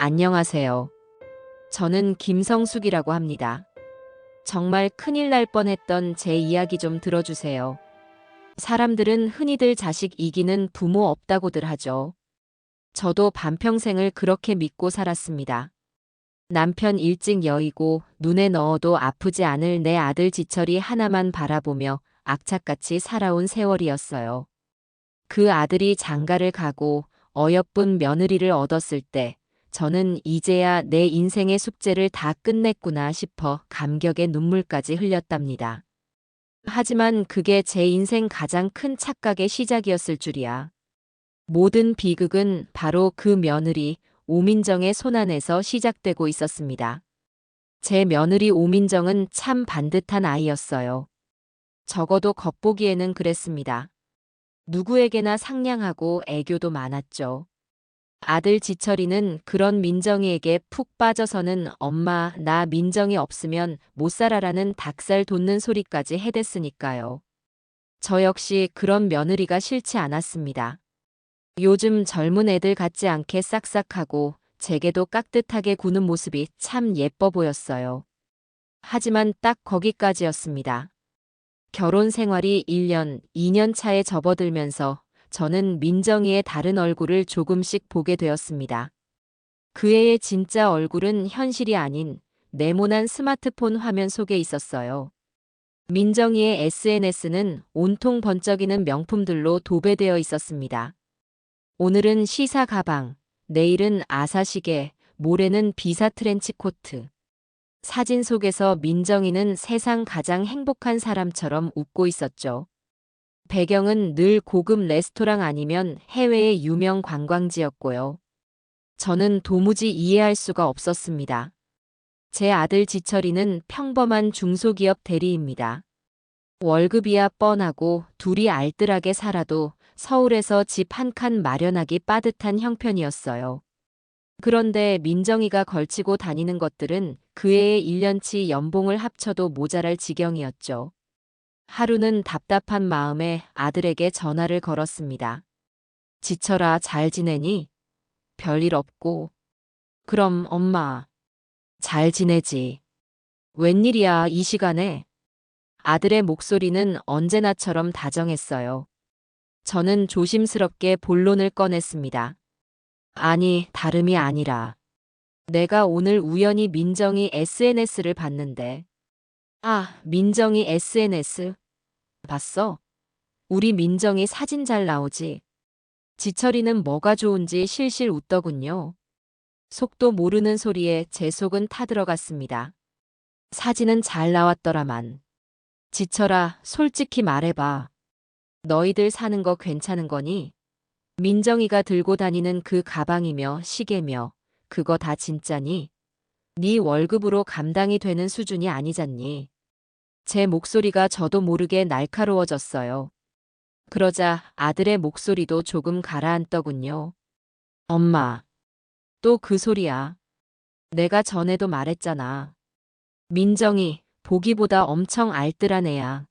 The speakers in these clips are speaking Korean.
안녕하세요. 저는 김성숙이라고 합니다. 정말 큰일 날 뻔했던 제 이야기 좀 들어주세요. 사람들은 흔히들 자식 이기는 부모 없다고들 하죠. 저도 반평생을 그렇게 믿고 살았습니다. 남편 일찍 여의고 눈에 넣어도 아프지 않을 내 아들 지철이 하나만 바라보며 악착같이 살아온 세월이었어요. 그 아들이 장가를 가고 어여쁜 며느리를 얻었을 때 저는 이제야 내 인생의 숙제를 다 끝냈구나 싶어 감격의 눈물까지 흘렸답니다. 하지만 그게 제 인생 가장 큰 착각의 시작이었을 줄이야. 모든 비극은 바로 그 며느리 오민정의 손안에서 시작되고 있었습니다. 제 며느리 오민정은 참 반듯한 아이였어요. 적어도 겉보기에는 그랬습니다. 누구에게나 상냥하고 애교도 많았죠. 아들 지철이는 그런 민정이에게 푹 빠져서는 엄마, 나 민정이 없으면 못 살아라는 닭살 돋는 소리까지 해댔으니까요. 저 역시 그런 며느리가 싫지 않았습니다. 요즘 젊은 애들 같지 않게 싹싹하고 제게도 깍듯하게 구는 모습이 참 예뻐 보였어요. 하지만 딱 거기까지였습니다. 결혼 생활이 1년, 2년 차에 접어들면서 저는 민정이의 다른 얼굴을 조금씩 보게 되었습니다. 그 애의 진짜 얼굴은 현실이 아닌 네모난 스마트폰 화면 속에 있었어요. 민정이의 SNS는 온통 번쩍이는 명품들로 도배되어 있었습니다. 오늘은 시사 가방, 내일은 아사 시계, 모레는 비사 트렌치 코트. 사진 속에서 민정이는 세상 가장 행복한 사람처럼 웃고 있었죠. 배경은 늘 고급 레스토랑 아니면 해외의 유명 관광지였고요. 저는 도무지 이해할 수가 없었습니다. 제 아들 지철이는 평범한 중소기업 대리입니다. 월급이야 뻔하고 둘이 알뜰하게 살아도 서울에서 집 한 칸 마련하기 빠듯한 형편이었어요. 그런데 민정이가 걸치고 다니는 것들은 그 애의 1년치 연봉을 합쳐도 모자랄 지경이었죠. 하루는 답답한 마음에 아들에게 전화를 걸었습니다. 지철아, 잘 지내니? 별일 없고. 그럼 엄마, 잘 지내지. 웬일이야, 이 시간에? 아들의 목소리는 언제나처럼 다정했어요. 저는 조심스럽게 본론을 꺼냈습니다. 아니, 다름이 아니라. 내가 오늘 우연히 민정이 SNS를 봤는데. 아, 민정이 SNS? 봤어? 우리 민정이 사진 잘 나오지? 지철이는 뭐가 좋은지 실실 웃더군요. 속도 모르는 소리에 제 속은 타들어갔습니다. 사진은 잘 나왔더라만. 지철아, 솔직히 말해봐. 너희들 사는 거 괜찮은 거니? 민정이가 들고 다니는 그 가방이며 시계며 그거 다 진짜니? 네 월급으로 감당이 되는 수준이 아니잖니. 제 목소리가 저도 모르게 날카로워졌어요. 그러자 아들의 목소리도 조금 가라앉더군요. 엄마, 또 그 소리야. 내가 전에도 말했잖아. 민정이 보기보다 엄청 알뜰한 애야.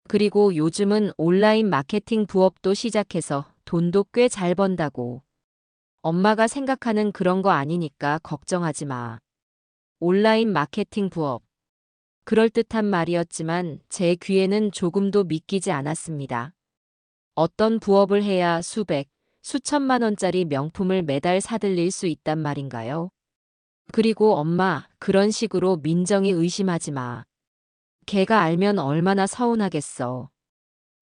그리고 요즘은 온라인 마케팅 부업도 시작해서 돈도 꽤 잘 번다고. 엄마가 생각하는 그런 거 아니니까 걱정하지 마. 온라인 마케팅 부업. 그럴듯한 말이었지만 제 귀에는 조금도 믿기지 않았습니다. 어떤 부업을 해야 수백, 수천만 원짜리 명품을 매달 사들일 수 있단 말인가요? 그리고 엄마, 그런 식으로 민정이 의심하지 마. 걔가 알면 얼마나 서운하겠어.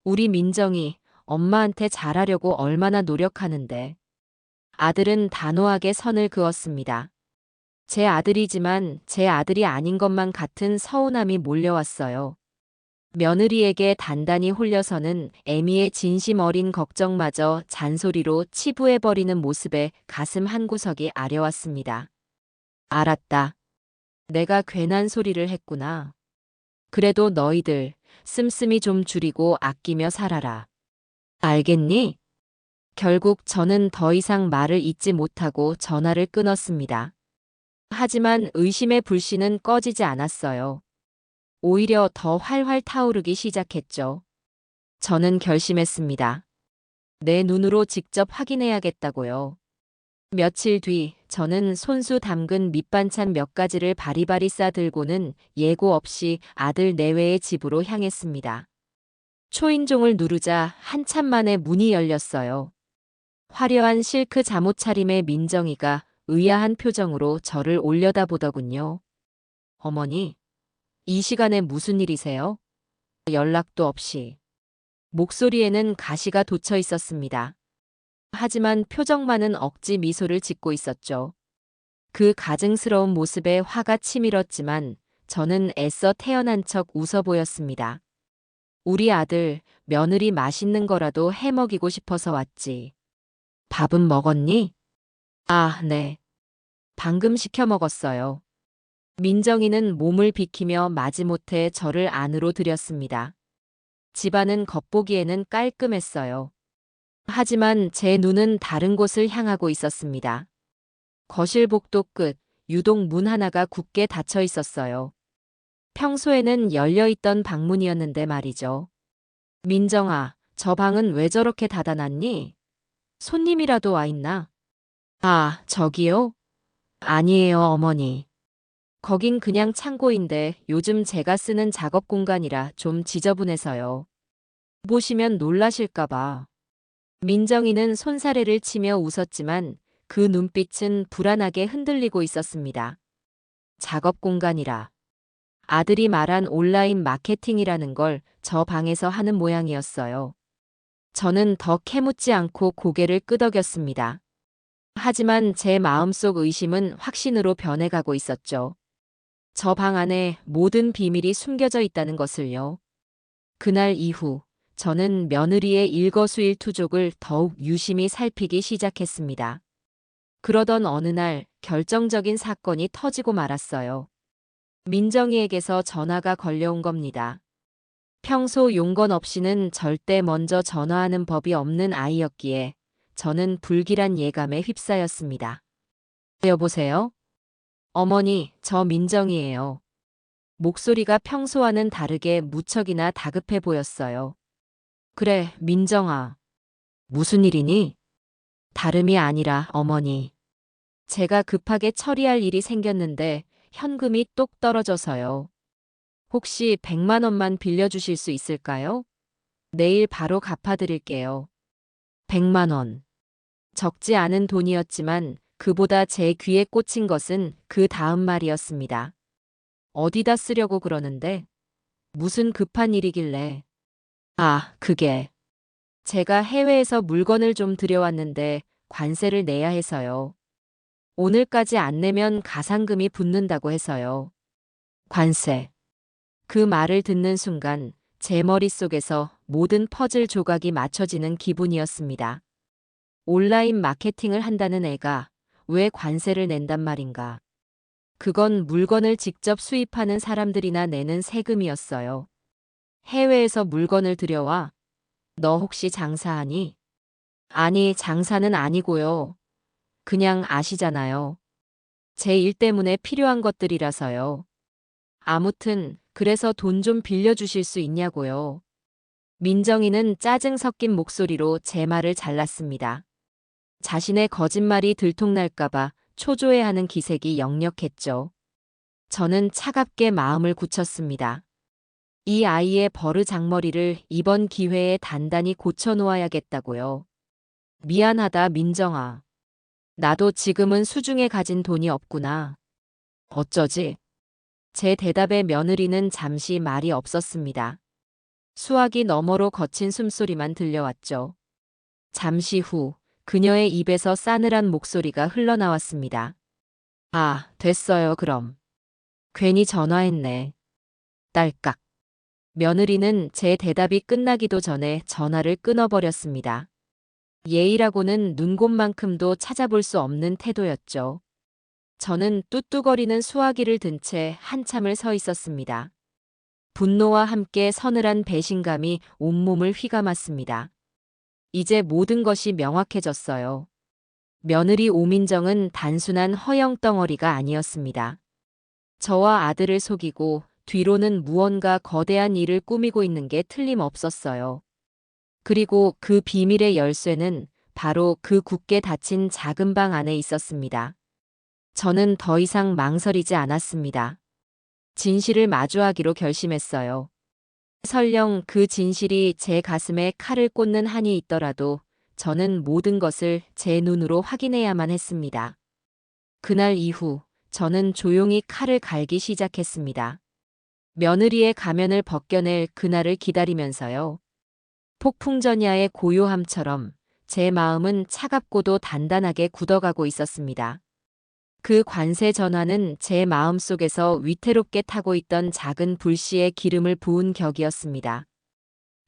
우리 민정이 엄마한테 잘하려고 얼마나 노력하는데. 아들은 단호하게 선을 그었습니다. 제 아들이지만 제 아들이 아닌 것만 같은 서운함이 몰려왔어요. 며느리에게 단단히 홀려서는 애미의 진심 어린 걱정마저 잔소리로 치부해버리는 모습에 가슴 한구석이 아려왔습니다. 알았다. 내가 괜한 소리를 했구나. 그래도 너희들 씀씀이 좀 줄이고 아끼며 살아라. 알겠니? 결국 저는 더 이상 말을 잇지 못하고 전화를 끊었습니다. 하지만 의심의 불씨는 꺼지지 않았어요. 오히려 더 활활 타오르기 시작했죠. 저는 결심했습니다. 내 눈으로 직접 확인해야겠다고요. 며칠 뒤 저는 손수 담근 밑반찬 몇 가지를 바리바리 싸들고는 예고 없이 아들 내외의 집으로 향했습니다. 초인종을 누르자 한참 만에 문이 열렸어요. 화려한 실크 잠옷 차림의 민정이가 의아한 표정으로 저를 올려다보더군요. 어머니, 이 시간에 무슨 일이세요? 연락도 없이. 목소리에는 가시가 돋쳐 있었습니다. 하지만 표정만은 억지 미소를 짓고 있었죠. 그 가증스러운 모습에 화가 치밀었지만 저는 애써 태어난 척 웃어 보였습니다. 우리 아들, 며느리 맛있는 거라도 해 먹이고 싶어서 왔지. 밥은 먹었니? 아, 네. 방금 시켜 먹었어요. 민정이는 몸을 비키며 마지못해 저를 안으로 들였습니다. 집안은 겉보기에는 깔끔했어요. 하지만 제 눈은 다른 곳을 향하고 있었습니다. 거실 복도 끝, 유독 문 하나가 굳게 닫혀 있었어요. 평소에는 열려있던 방문이었는데 말이죠. 민정아, 저 방은 왜 저렇게 닫아놨니? 손님이라도 와 있나? 아, 저기요? 아니에요, 어머니. 거긴 그냥 창고인데 요즘 제가 쓰는 작업 공간이라 좀 지저분해서요. 보시면 놀라실까봐. 민정이는 손사래를 치며 웃었지만 그 눈빛은 불안하게 흔들리고 있었습니다. 작업 공간이라. 아들이 말한 온라인 마케팅이라는 걸 저 방에서 하는 모양이었어요. 저는 더 캐묻지 않고 고개를 끄덕였습니다. 하지만 제 마음속 의심은 확신으로 변해가고 있었죠. 저 방 안에 모든 비밀이 숨겨져 있다는 것을요. 그날 이후 저는 며느리의 일거수일투족을 더욱 유심히 살피기 시작했습니다. 그러던 어느 날 결정적인 사건이 터지고 말았어요. 민정이에게서 전화가 걸려온 겁니다. 평소 용건 없이는 절대 먼저 전화하는 법이 없는 아이였기에 저는 불길한 예감에 휩싸였습니다. 여보세요? 어머니, 저 민정이에요. 목소리가 평소와는 다르게 무척이나 다급해 보였어요. 그래, 민정아. 무슨 일이니? 다름이 아니라 어머니. 제가 급하게 처리할 일이 생겼는데 현금이 똑 떨어져서요. 혹시 100만 원만 빌려주실 수 있을까요? 내일 바로 갚아드릴게요. 100만 원. 적지 않은 돈이었지만 그보다 제 귀에 꽂힌 것은 그 다음 말이었습니다. 어디다 쓰려고 그러는데? 무슨 급한 일이길래? 아, 그게. 제가 해외에서 물건을 좀 들여왔는데 관세를 내야 해서요. 오늘까지 안 내면 가상금이 붙는다고 해서요. 관세. 그 말을 듣는 순간 제 머릿속에서 모든 퍼즐 조각이 맞춰지는 기분이었습니다. 온라인 마케팅을 한다는 애가 왜 관세를 낸단 말인가? 그건 물건을 직접 수입하는 사람들이나 내는 세금이었어요. 해외에서 물건을 들여와. 너 혹시 장사하니? 아니, 장사는 아니고요. 그냥 아시잖아요. 제 일 때문에 필요한 것들이라서요. 아무튼 그래서 돈 좀 빌려주실 수 있냐고요. 민정이는 짜증 섞인 목소리로 제 말을 잘랐습니다. 자신의 거짓말이 들통날까봐 초조해하는 기색이 역력했죠. 저는 차갑게 마음을 굳혔습니다. 이 아이의 버르장머리를 이번 기회에 단단히 고쳐놓아야겠다고요. 미안하다, 민정아. 나도 지금은 수중에 가진 돈이 없구나. 어쩌지? 제 대답에 며느리는 잠시 말이 없었습니다. 수화기 너머로 거친 숨소리만 들려왔죠. 잠시 후 그녀의 입에서 싸늘한 목소리가 흘러나왔습니다. 아, 됐어요, 그럼. 괜히 전화했네. 딸깍. 며느리는 제 대답이 끝나기도 전에 전화를 끊어버렸습니다. 예의라고는 눈곱만큼도 찾아볼 수 없는 태도였죠. 저는 뚜뚜거리는 수화기를 든 채 한참을 서 있었습니다. 분노와 함께 서늘한 배신감이 온몸을 휘감았습니다. 이제 모든 것이 명확해졌어요. 며느리 오민정은 단순한 허영덩어리가 아니었습니다. 저와 아들을 속이고 뒤로는 무언가 거대한 일을 꾸미고 있는 게 틀림없었어요. 그리고 그 비밀의 열쇠는 바로 그 굳게 닫힌 작은 방 안에 있었습니다. 저는 더 이상 망설이지 않았습니다. 진실을 마주하기로 결심했어요. 설령 그 진실이 제 가슴에 칼을 꽂는 한이 있더라도 저는 모든 것을 제 눈으로 확인해야만 했습니다. 그날 이후 저는 조용히 칼을 갈기 시작했습니다. 며느리의 가면을 벗겨낼 그날을 기다리면서요. 폭풍전야의 고요함처럼 제 마음은 차갑고도 단단하게 굳어가고 있었습니다. 그 관세 전화는 제 마음속에서 위태롭게 타고 있던 작은 불씨에 기름을 부은 격이었습니다.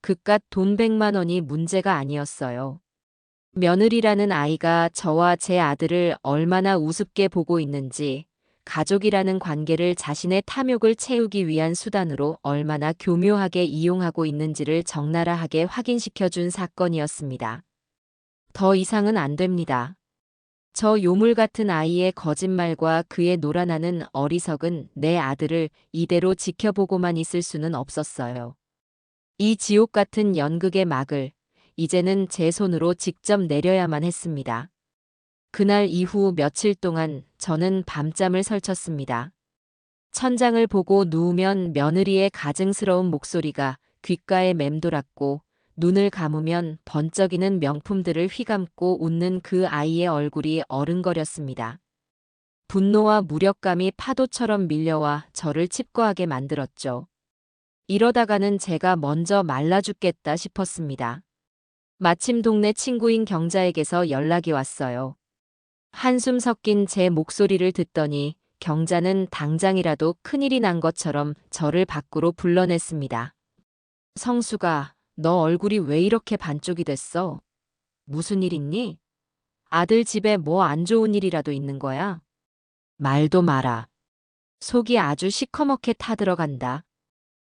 그깟 돈 100만 원이 문제가 아니었어요. 며느리라는 아이가 저와 제 아들을 얼마나 우습게 보고 있는지, 가족이라는 관계를 자신의 탐욕을 채우기 위한 수단으로 얼마나 교묘하게 이용하고 있는지를 적나라하게 확인시켜준 사건이었습니다. 더 이상은 안 됩니다. 저 요물 같은 아이의 거짓말과 그의 놀아나는 어리석은 내 아들을 이대로 지켜보고만 있을 수는 없었어요. 이 지옥 같은 연극의 막을 이제는 제 손으로 직접 내려야만 했습니다. 그날 이후 며칠 동안 저는 밤잠을 설쳤습니다. 천장을 보고 누우면 며느리의 가증스러운 목소리가 귓가에 맴돌았고, 눈을 감으면 번쩍이는 명품들을 휘감고 웃는 그 아이의 얼굴이 어른거렸습니다. 분노와 무력감이 파도처럼 밀려와 저를 칩거하게 만들었죠. 이러다가는 제가 먼저 말라 죽겠다 싶었습니다. 마침 동네 친구인 경자에게서 연락이 왔어요. 한숨 섞인 제 목소리를 듣더니 경자는 당장이라도 큰일이 난 것처럼 저를 밖으로 불러냈습니다. 성수가, 너 얼굴이 왜 이렇게 반쪽이 됐어? 무슨 일 있니? 아들 집에 뭐 안 좋은 일이라도 있는 거야? 말도 마라. 속이 아주 시커멓게 타들어간다.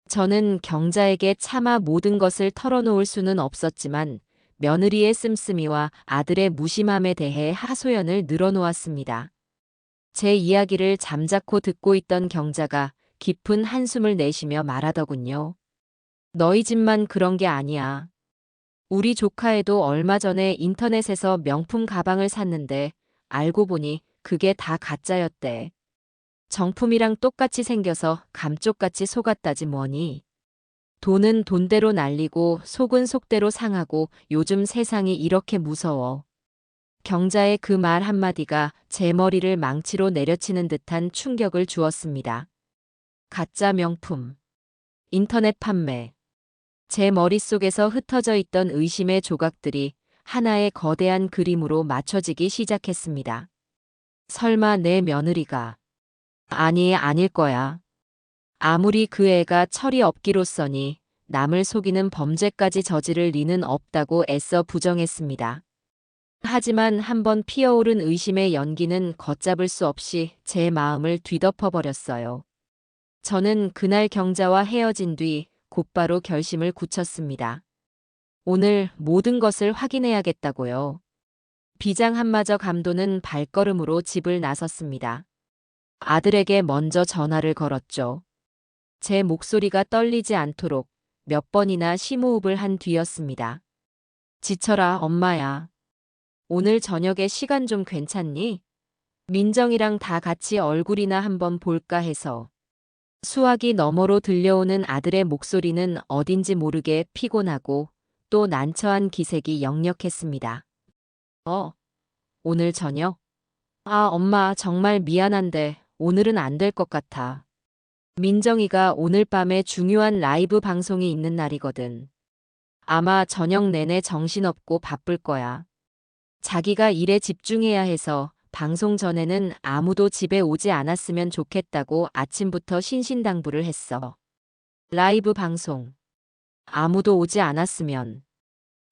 저는 경자에게 차마 모든 것을 털어놓을 수는 없었지만 며느리의 씀씀이와 아들의 무심함에 대해 하소연을 늘어놓았습니다. 제 이야기를 잠자코 듣고 있던 경자가 깊은 한숨을 내쉬며 말하더군요. 너희 집만 그런 게 아니야. 우리 조카애도 얼마 전에 인터넷에서 명품 가방을 샀는데 알고 보니 그게 다 가짜였대. 정품이랑 똑같이 생겨서 감쪽같이 속았다지 뭐니. 돈은 돈대로 날리고 속은 속대로 상하고 요즘 세상이 이렇게 무서워. 경자의 그 말 한마디가 제 머리를 망치로 내려치는 듯한 충격을 주었습니다. 가짜 명품, 인터넷 판매. 제 머릿속에서 흩어져 있던 의심의 조각들이 하나의 거대한 그림으로 맞춰지기 시작했습니다. 설마 내 며느리가. 아니, 아닐 거야. 아무리 그 애가 철이 없기로써니 남을 속이는 범죄까지 저지를 리는 없다고 애써 부정했습니다. 하지만 한번 피어오른 의심의 연기는 걷잡을 수 없이 제 마음을 뒤덮어버렸어요. 저는 그날 경자와 헤어진 뒤 곧바로 결심을 굳혔습니다. 오늘 모든 것을 확인해야겠다고요. 비장 한마저 감도는 발걸음으로 집을 나섰습니다. 아들에게 먼저 전화를 걸었죠. 제 목소리가 떨리지 않도록 몇 번이나 심호흡을 한 뒤였습니다. 지쳐라, 엄마야. 오늘 저녁에 시간 좀 괜찮니? 민정이랑 다 같이 얼굴이나 한번 볼까 해서. 수화기 너머로 들려오는 아들의 목소리는 어딘지 모르게 피곤하고 또 난처한 기색이 역력했습니다. 오늘 저녁? 아, 엄마 정말 미안한데 오늘은 안 될 것 같아. 민정이가 오늘 밤에 중요한 라이브 방송이 있는 날이거든. 아마 저녁 내내 정신없고 바쁠 거야. 자기가 일에 집중해야 해서 방송 전에는 아무도 집에 오지 않았으면 좋겠다고 아침부터 신신당부를 했어. 라이브 방송. 아무도 오지 않았으면.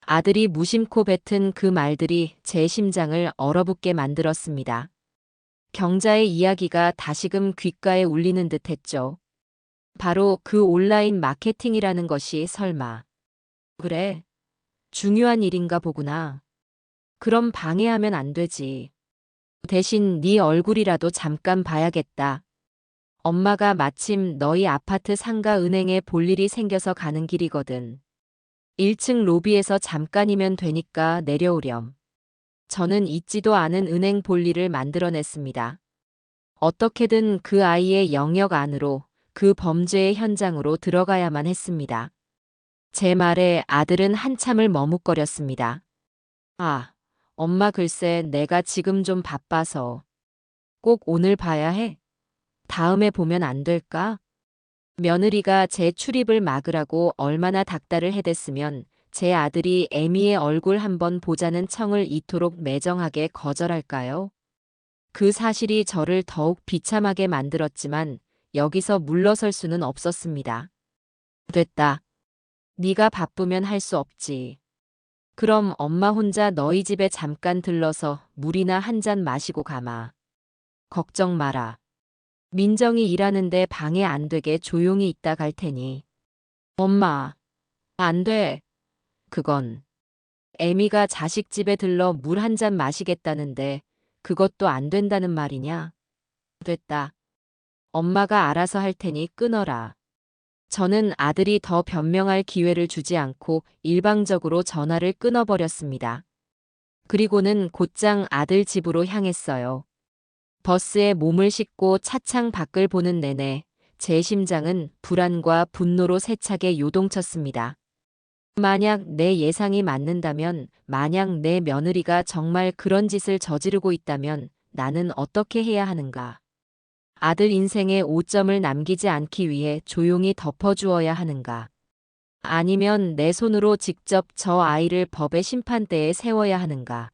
아들이 무심코 뱉은 그 말들이 제 심장을 얼어붙게 만들었습니다. 경자의 이야기가 다시금 귓가에 울리는 듯 했죠. 바로 그 온라인 마케팅이라는 것이 설마. 그래. 중요한 일인가 보구나. 그럼 방해하면 안 되지. 대신 네 얼굴이라도 잠깐 봐야겠다. 엄마가 마침 너희 아파트 상가 은행에 볼 일이 생겨서 가는 길이거든. 1층 로비에서 잠깐이면 되니까 내려오렴. 저는 잊지도 않은 은행 볼일을 만들어냈습니다. 어떻게든 그 아이의 영역 안으로, 그 범죄의 현장으로 들어가야만 했습니다. 제 말에 아들은 한참을 머뭇거렸습니다. 아, 엄마 글쎄 내가 지금 좀 바빠서. 꼭 오늘 봐야 해? 다음에 보면 안 될까? 며느리가 제 출입을 막으라고 얼마나 닥달을 해댔으면 제 아들이 애미의 얼굴 한번 보자는 청을 이토록 매정하게 거절할까요? 그 사실이 저를 더욱 비참하게 만들었지만 여기서 물러설 수는 없었습니다. 됐다. 네가 바쁘면 할 수 없지. 그럼 엄마 혼자 너희 집에 잠깐 들러서 물이나 한 잔 마시고 가마. 걱정 마라. 민정이 일하는데 방해 안 되게 조용히 있다 갈 테니. 엄마, 안 돼. 그건. 애미가 자식 집에 들러 물 한 잔 마시겠다는데 그것도 안 된다는 말이냐? 됐다. 엄마가 알아서 할 테니 끊어라. 저는 아들이 더 변명할 기회를 주지 않고 일방적으로 전화를 끊어버렸습니다. 그리고는 곧장 아들 집으로 향했어요. 버스에 몸을 싣고 차창 밖을 보는 내내 제 심장은 불안과 분노로 세차게 요동쳤습니다. 만약 내 예상이 맞는다면, 만약 내 며느리가 정말 그런 짓을 저지르고 있다면 나는 어떻게 해야 하는가? 아들 인생에 오점을 남기지 않기 위해 조용히 덮어주어야 하는가? 아니면 내 손으로 직접 저 아이를 법의 심판대에 세워야 하는가?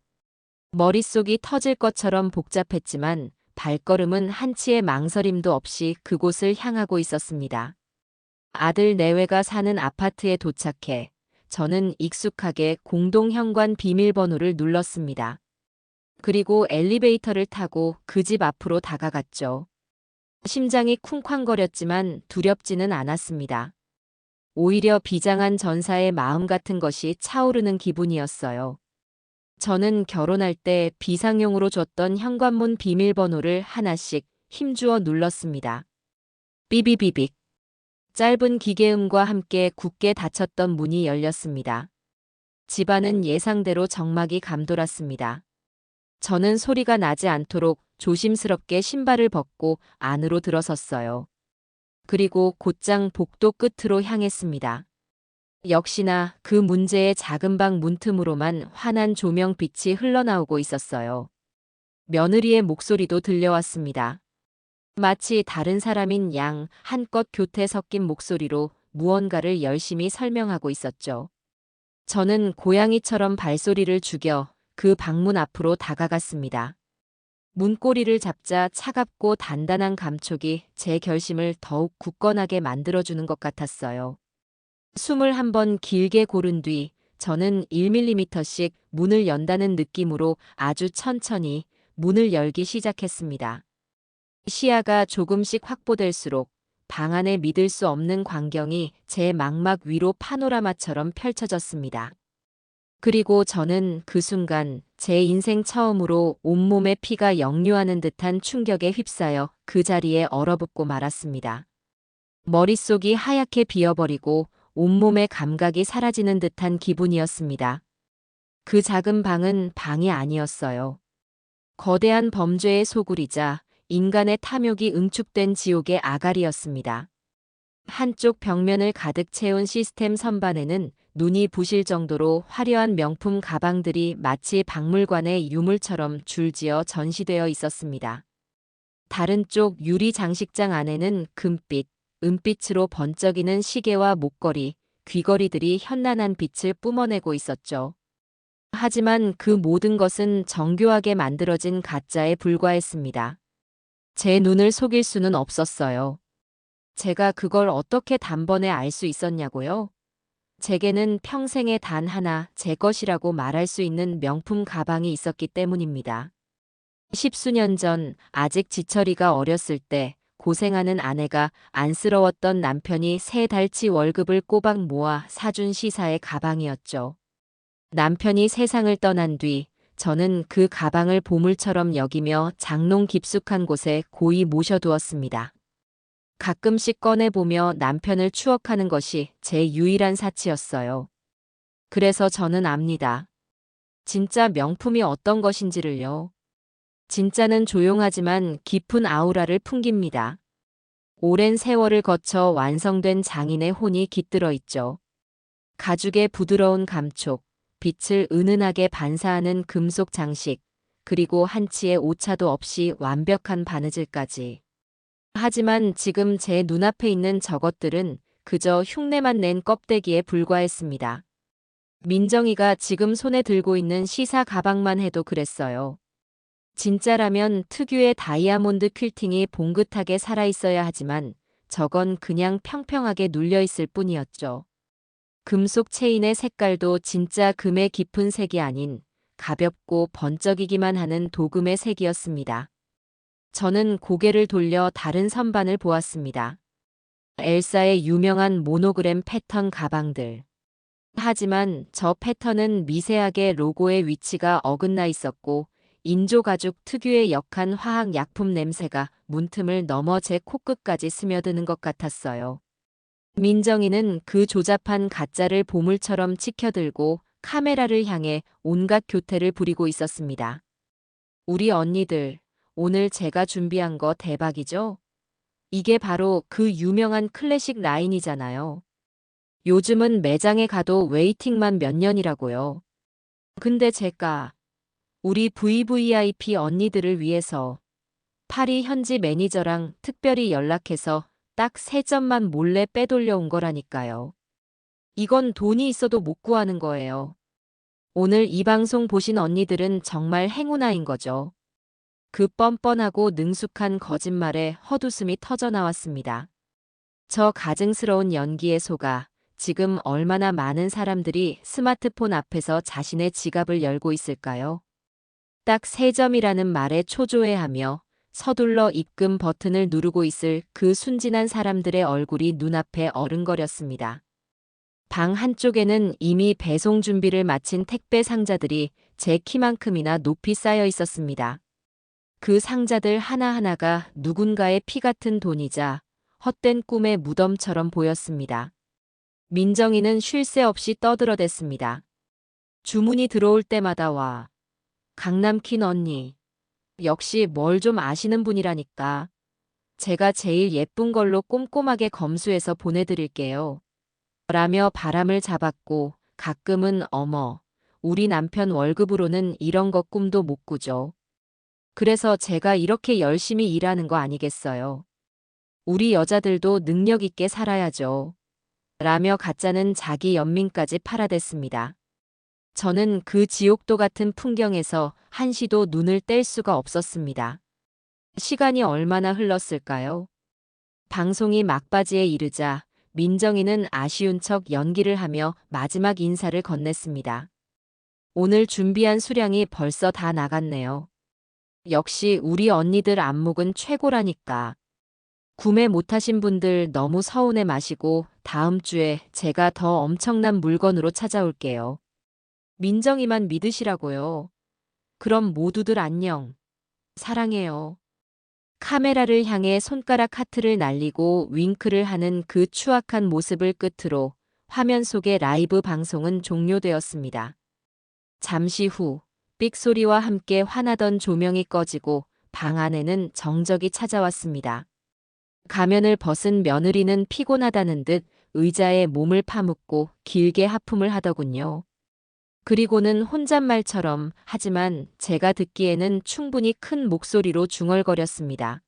머릿속이 터질 것처럼 복잡했지만 발걸음은 한치의 망설임도 없이 그곳을 향하고 있었습니다. 아들 내외가 사는 아파트에 도착해 저는 익숙하게 공동현관 비밀번호를 눌렀습니다. 그리고 엘리베이터를 타고 그 집 앞으로 다가갔죠. 심장이 쿵쾅거렸지만 두렵지는 않았습니다. 오히려 비장한 전사의 마음 같은 것이 차오르는 기분이었어요. 저는 결혼할 때 비상용으로 줬던 현관문 비밀번호를 하나씩 힘주어 눌렀습니다. 삐비비빅. 짧은 기계음과 함께 굳게 닫혔던 문이 열렸습니다. 집안은 예상대로 정막이 감돌았습니다. 저는 소리가 나지 않도록 조심스럽게 신발을 벗고 안으로 들어섰어요. 그리고 곧장 복도 끝으로 향했습니다. 역시나 그 문제의 작은 방 문틈으로만 환한 조명빛이 흘러나오고 있었어요. 며느리의 목소리도 들려왔습니다. 마치 다른 사람인 양 한껏 교태 섞인 목소리로 무언가를 열심히 설명하고 있었죠. 저는 고양이처럼 발소리를 죽여 그 방문 앞으로 다가갔습니다. 문고리를 잡자 차갑고 단단한 감촉이 제 결심을 더욱 굳건하게 만들어주는 것 같았어요. 숨을 한번 길게 고른 뒤 저는 1mm씩 문을 연다는 느낌으로 아주 천천히 문을 열기 시작했습니다. 시야가 조금씩 확보될수록 방 안에 믿을 수 없는 광경이 제 망막 위로 파노라마처럼 펼쳐졌습니다. 그리고 저는 그 순간 제 인생 처음으로 온몸에 피가 역류하는 듯한 충격에 휩싸여 그 자리에 얼어붙고 말았습니다. 머릿속이 하얗게 비어버리고 온몸의 감각이 사라지는 듯한 기분이었습니다. 그 작은 방은 방이 아니었어요. 거대한 범죄의 소굴이자 인간의 탐욕이 응축된 지옥의 아가리였습니다. 한쪽 벽면을 가득 채운 시스템 선반에는 눈이 부실 정도로 화려한 명품 가방들이 마치 박물관의 유물처럼 줄지어 전시되어 있었습니다. 다른 쪽 유리 장식장 안에는 금빛, 은빛으로 번쩍이는 시계와 목걸이, 귀걸이들이 현란한 빛을 뿜어내고 있었죠. 하지만 그 모든 것은 정교하게 만들어진 가짜에 불과했습니다. 제 눈을 속일 수는 없었어요. 제가 그걸 어떻게 단번에 알 수 있었냐고요? 제게는 평생에 단 하나 제 것이라고 말할 수 있는 명품 가방이 있었기 때문입니다. 십수년 전 아직 지철이가 어렸을 때 고생하는 아내가 안쓰러웠던 남편이 3달치 월급을 꼬박 모아 사준 시사의 가방이었죠. 남편이 세상을 떠난 뒤 저는 그 가방을 보물처럼 여기며 장롱 깊숙한 곳에 고이 모셔두었습니다. 가끔씩 꺼내보며 남편을 추억하는 것이 제 유일한 사치였어요. 그래서 저는 압니다. 진짜 명품이 어떤 것인지를요. 진짜는 조용하지만 깊은 아우라를 풍깁니다. 오랜 세월을 거쳐 완성된 장인의 혼이 깃들어 있죠. 가죽의 부드러운 감촉, 빛을 은은하게 반사하는 금속 장식, 그리고 한치의 오차도 없이 완벽한 바느질까지. 하지만 지금 제 눈앞에 있는 저것들은 그저 흉내만 낸 껍데기에 불과했습니다. 민정이가 지금 손에 들고 있는 시사 가방만 해도 그랬어요. 진짜라면 특유의 다이아몬드 퀼팅이 봉긋하게 살아있어야 하지만 저건 그냥 평평하게 눌려있을 뿐이었죠. 금속 체인의 색깔도 진짜 금의 깊은 색이 아닌 가볍고 번쩍이기만 하는 도금의 색이었습니다. 저는 고개를 돌려 다른 선반을 보았습니다. 엘사의 유명한 모노그램 패턴 가방들. 하지만 저 패턴은 미세하게 로고의 위치가 어긋나 있었고 인조 가죽 특유의 역한 화학 약품 냄새가 문틈을 넘어 제 코끝까지 스며드는 것 같았어요. 민정이는 그 조잡한 가짜를 보물처럼 치켜들고 카메라를 향해 온갖 교태를 부리고 있었습니다. 우리 언니들, 오늘 제가 준비한 거 대박이죠? 이게 바로 그 유명한 클래식 라인이잖아요. 요즘은 매장에 가도 웨이팅만 몇 년이라고요. 근데 제가 우리 VVIP 언니들을 위해서 파리 현지 매니저랑 특별히 연락해서 딱 3점만 몰래 빼돌려 온 거라니까요. 이건 돈이 있어도 못 구하는 거예요. 오늘 이 방송 보신 언니들은 정말 행운아인 거죠. 그 뻔뻔하고 능숙한 거짓말에 헛웃음이 터져 나왔습니다. 저 가증스러운 연기에 속아 지금 얼마나 많은 사람들이 스마트폰 앞에서 자신의 지갑을 열고 있을까요? 딱 3점이라는 말에 초조해하며 서둘러 입금 버튼을 누르고 있을 그 순진한 사람들의 얼굴이 눈앞에 어른거렸습니다. 방 한쪽에는 이미 배송 준비를 마친 택배 상자들이 제 키만큼이나 높이 쌓여 있었습니다. 그 상자들 하나하나가 누군가의 피 같은 돈이자 헛된 꿈의 무덤처럼 보였습니다. 민정이는 쉴 새 없이 떠들어댔습니다. 주문이 들어올 때마다 와. 강남킨 언니. 역시 뭘 좀 아시는 분이라니까. 제가 제일 예쁜 걸로 꼼꼼하게 검수해서 보내드릴게요. 라며 바람을 잡았고 가끔은 어머, 우리 남편 월급으로는 이런 거 꿈도 못 꾸죠. 그래서 제가 이렇게 열심히 일하는 거 아니겠어요. 우리 여자들도 능력 있게 살아야죠. 라며 가짜는 자기 연민까지 팔아댔습니다. 저는 그 지옥도 같은 풍경에서 한시도 눈을 뗄 수가 없었습니다. 시간이 얼마나 흘렀을까요? 방송이 막바지에 이르자 민정이는 아쉬운 척 연기를 하며 마지막 인사를 건넸습니다. 오늘 준비한 수량이 벌써 다 나갔네요. 역시 우리 언니들 안목은 최고라니까. 구매 못하신 분들 너무 서운해 마시고 다음 주에 제가 더 엄청난 물건으로 찾아올게요. 민정이만 믿으시라고요. 그럼 모두들 안녕. 사랑해요. 카메라를 향해 손가락 하트를 날리고 윙크를 하는 그 추악한 모습을 끝으로 화면 속의 라이브 방송은 종료되었습니다. 잠시 후 삑소리와 함께 환하던 조명이 꺼지고 방 안에는 정적이 찾아왔습니다. 가면을 벗은 며느리는 피곤하다는 듯 의자에 몸을 파묻고 길게 하품을 하더군요. 그리고는 혼잣말처럼 하지만 제가 듣기에는 충분히 큰 목소리로 중얼거렸습니다.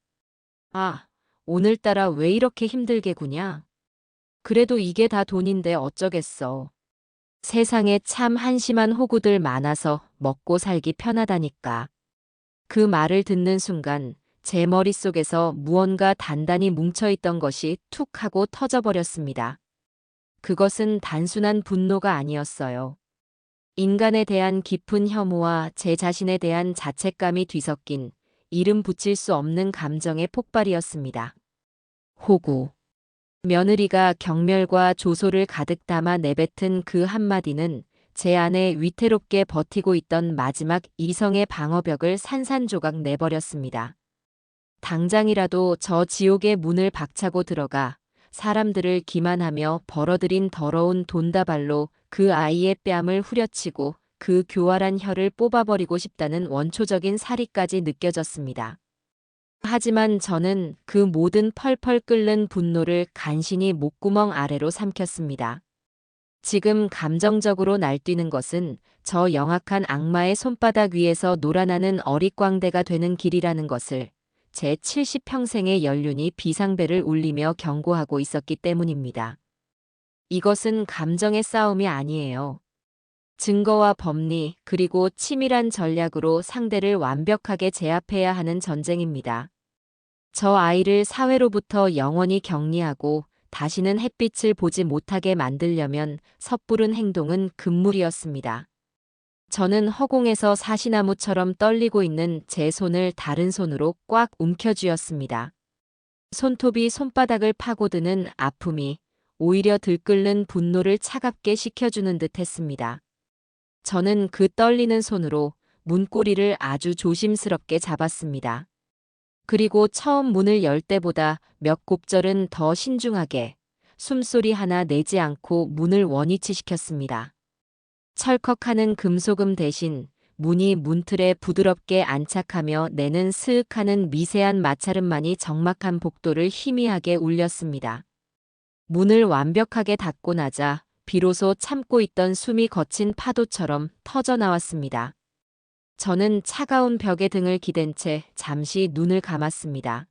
아, 오늘따라 왜 이렇게 힘들게 구냐? 그래도 이게 다 돈인데 어쩌겠어. 세상에 참 한심한 호구들 많아서 먹고 살기 편하다니까. 그 말을 듣는 순간 제 머릿속에서 무언가 단단히 뭉쳐있던 것이 툭 하고 터져버렸습니다. 그것은 단순한 분노가 아니었어요. 인간에 대한 깊은 혐오와 제 자신에 대한 자책감이 뒤섞인 이름 붙일 수 없는 감정의 폭발이었습니다. 호구. 며느리가 경멸과 조소를 가득 담아 내뱉은 그 한마디는 제 안에 위태롭게 버티고 있던 마지막 이성의 방어벽을 산산조각 내버렸습니다. 당장이라도 저 지옥의 문을 박차고 들어가 사람들을 기만하며 벌어들인 더러운 돈다발로 그 아이의 뺨을 후려치고 그 교활한 혀를 뽑아버리고 싶다는 원초적인 사리까지 느껴졌습니다. 하지만 저는 그 모든 펄펄 끓는 분노를 간신히 목구멍 아래로 삼켰습니다. 지금 감정적으로 날뛰는 것은 저 영악한 악마의 손바닥 위에서 놀아나는 어릿광대가 되는 길이라는 것을 제 70평생의 연륜이 비상벨을 울리며 경고하고 있었기 때문입니다. 이것은 감정의 싸움이 아니에요. 증거와 법리 그리고 치밀한 전략으로 상대를 완벽하게 제압해야 하는 전쟁입니다. 저 아이를 사회로부터 영원히 격리하고 다시는 햇빛을 보지 못하게 만들려면 섣부른 행동은 금물이었습니다. 저는 허공에서 사시나무처럼 떨리고 있는 제 손을 다른 손으로 꽉 움켜쥐었습니다. 손톱이 손바닥을 파고드는 아픔이 오히려 들끓는 분노를 차갑게 식혀주는 듯 했습니다. 저는 그 떨리는 손으로 문고리를 아주 조심스럽게 잡았습니다. 그리고 처음 문을 열 때보다 몇 곱절은 더 신중하게 숨소리 하나 내지 않고 문을 원위치시켰습니다. 철컥하는 금속음 대신 문이 문틀에 부드럽게 안착하며 내는 스윽하는 미세한 마찰음만이 적막한 복도를 희미하게 울렸습니다. 문을 완벽하게 닫고 나자 비로소 참고 있던 숨이 거친 파도처럼 터져나왔습니다. 저는 차가운 벽에 등을 기댄 채 잠시 눈을 감았습니다.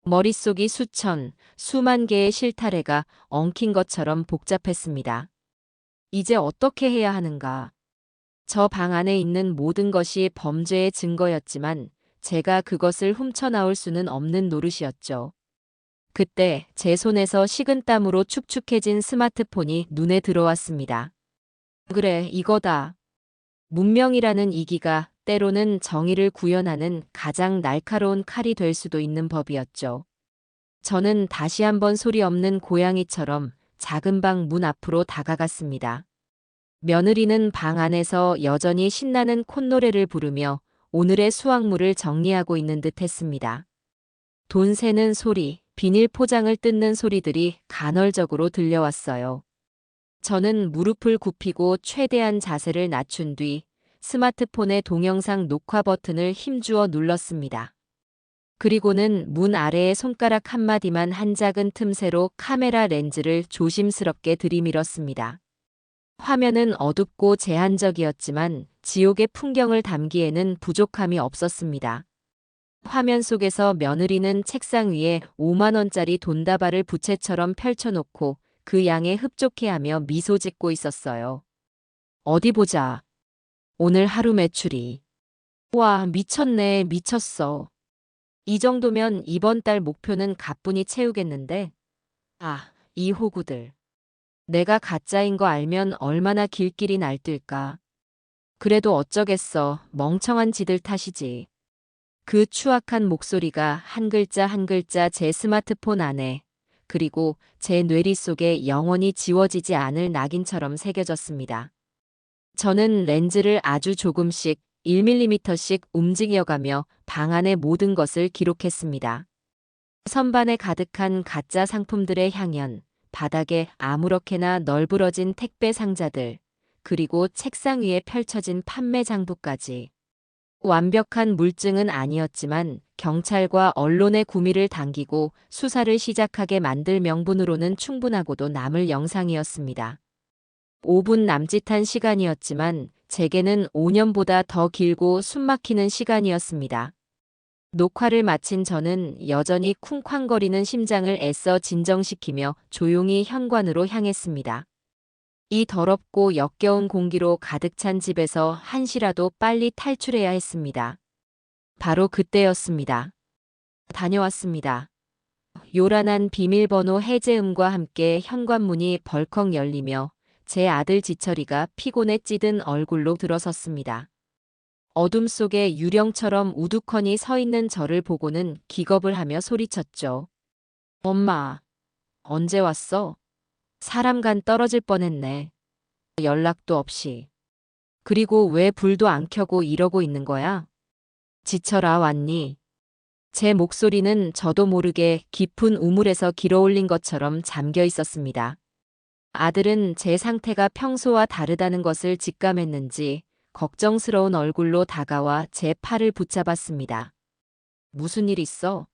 머릿속이 수만 개의 실타래가 엉킨 것처럼 복잡했습니다. 이제 어떻게 해야 하는가? 저 방 안에 있는 모든 것이 범죄의 증거였지만 제가 그것을 훔쳐나올 수는 없는 노릇이었죠. 그때 제 손에서 식은땀으로 축축해진 스마트폰이 눈에 들어왔습니다. 그래, 이거다. 문명이라는 이기가 때로는 정의를 구현하는 가장 날카로운 칼이 될 수도 있는 법이었죠. 저는 다시 한번 소리 없는 고양이처럼 작은 방 문 앞으로 다가갔습니다. 며느리는 방 안에서 여전히 신나는 콧노래를 부르며 오늘의 수확물을 정리하고 있는 듯 했습니다. 돈 세는 소리, 비닐 포장을 뜯는 소리들이 간헐적으로 들려왔어요. 저는 무릎을 굽히고 최대한 자세를 낮춘 뒤 스마트폰의 동영상 녹화 버튼을 힘주어 눌렀습니다. 그리고는 문 아래의 손가락 한마디만 한 작은 틈새로 카메라 렌즈를 조심스럽게 들이밀었습니다. 화면은 어둡고 제한적이었지만 지옥의 풍경을 담기에는 부족함이 없었습니다. 화면 속에서 며느리는 책상 위에 5만 원짜리 돈다발을 부채처럼 펼쳐놓고 그 양에 흡족해하며 미소 짓고 있었어요. 어디 보자. 오늘 하루 매출이. 와, 미쳤네, 미쳤어. 이 정도면 이번 달 목표는 가뿐히 채우겠는데. 아, 이 호구들. 내가 가짜인 거 알면 얼마나 길길이 날뛸까. 그래도 어쩌겠어, 멍청한 지들 탓이지. 그 추악한 목소리가 한 글자 한 글자 제 스마트폰 안에 그리고 제 뇌리 속에 영원히 지워지지 않을 낙인처럼 새겨졌습니다. 저는 렌즈를 아주 조금씩 1mm씩 움직여가며 방 안의 모든 것을 기록했습니다. 선반에 가득한 가짜 상품들의 향연, 바닥에 아무렇게나 널브러진 택배 상자들, 그리고 책상 위에 펼쳐진 판매 장부까지. 완벽한 물증은 아니었지만 경찰과 언론의 구미를 당기고 수사를 시작하게 만들 명분으로는 충분하고도 남을 영상이었습니다. 5분 남짓한 시간이었지만 제게는 5년보다 더 길고 숨막히는 시간이었습니다. 녹화를 마친 저는 여전히 쿵쾅거리는 심장을 애써 진정시키며 조용히 현관으로 향했습니다. 이 더럽고 역겨운 공기로 가득 찬 집에서 한시라도 빨리 탈출해야 했습니다. 바로 그때였습니다. 다녀왔습니다. 요란한 비밀번호 해제음과 함께 현관문이 벌컥 열리며 제 아들 지철이가 피곤에 찌든 얼굴로 들어섰습니다. 어둠 속에 유령처럼 우두커니 서 있는 저를 보고는 기겁을 하며 소리쳤죠. 엄마, 언제 왔어? 사람 간 떨어질 뻔했네. 연락도 없이. 그리고 왜 불도 안 켜고 이러고 있는 거야? 지철아, 왔니? 제 목소리는 저도 모르게 깊은 우물에서 길어올린 것처럼 잠겨 있었습니다. 아들은 제 상태가 평소와 다르다는 것을 직감했는지 걱정스러운 얼굴로 다가와 제 팔을 붙잡았습니다. 무슨 일 있어?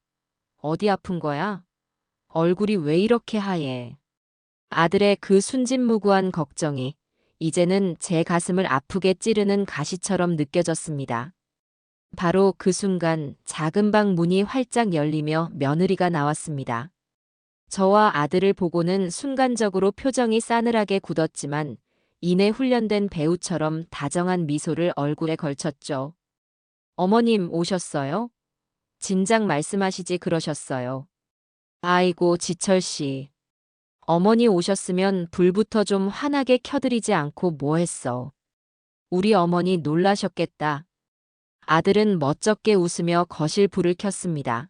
어디 아픈 거야? 얼굴이 왜 이렇게 하얘? 아들의 그 순진무구한 걱정이 이제는 제 가슴을 아프게 찌르는 가시처럼 느껴졌습니다. 바로 그 순간 작은 방 문이 활짝 열리며 며느리가 나왔습니다. 저와 아들을 보고는 순간적으로 표정이 싸늘하게 굳었지만 이내 훈련된 배우처럼 다정한 미소를 얼굴에 걸쳤죠. 어머님 오셨어요? 진작 말씀하시지 그러셨어요. 아이고 지철 씨. 어머니 오셨으면 불부터 좀 환하게 켜드리지 않고 뭐 했어. 우리 어머니 놀라셨겠다. 아들은 멋쩍게 웃으며 거실 불을 켰습니다.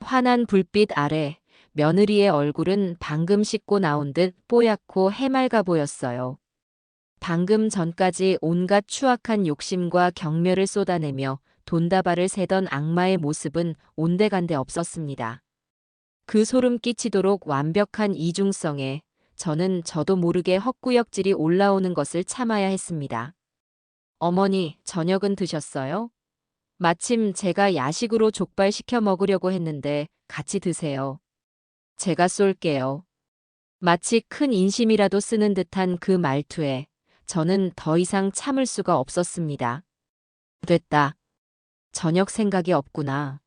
환한 불빛 아래 며느리의 얼굴은 방금 씻고 나온 듯 뽀얗고 해맑아 보였어요. 방금 전까지 온갖 추악한 욕심과 경멸을 쏟아내며 돈다발을 세던 악마의 모습은 온데간데 없었습니다. 그 소름 끼치도록 완벽한 이중성에 저는 저도 모르게 헛구역질이 올라오는 것을 참아야 했습니다. 어머니, 저녁은 드셨어요? 마침 제가 야식으로 족발 시켜 먹으려고 했는데 같이 드세요. 제가 쏠게요. 마치 큰 인심이라도 쓰는 듯한 그 말투에 저는 더 이상 참을 수가 없었습니다. 됐다. 저녁 생각이 없구나.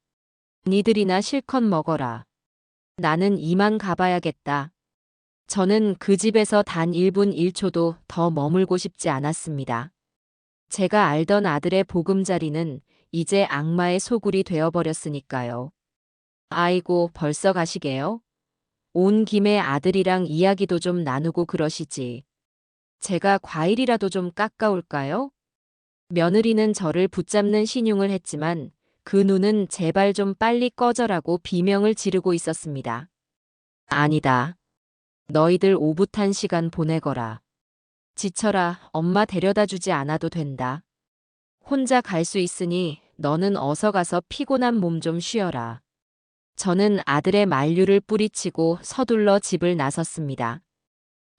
니들이나 실컷 먹어라. 나는 이만 가봐야겠다. 저는 그 집에서 단 1분 1초도 더 머물고 싶지 않았습니다. 제가 알던 아들의 보금자리는 이제 악마의 소굴이 되어버렸으니까요. 아이고, 벌써 가시게요? 온 김에 아들이랑 이야기도 좀 나누고 그러시지. 제가 과일이라도 좀 깎아올까요? 며느리는 저를 붙잡는 신용을 했지만 그 눈은 제발 좀 빨리 꺼져라고 비명을 지르고 있었습니다. 아니다. 너희들 오붓한 시간 보내거라. 지쳐라. 엄마 데려다 주지 않아도 된다. 혼자 갈 수 있으니 너는 어서 가서 피곤한 몸 좀 쉬어라. 저는 아들의 만류를 뿌리치고 서둘러 집을 나섰습니다.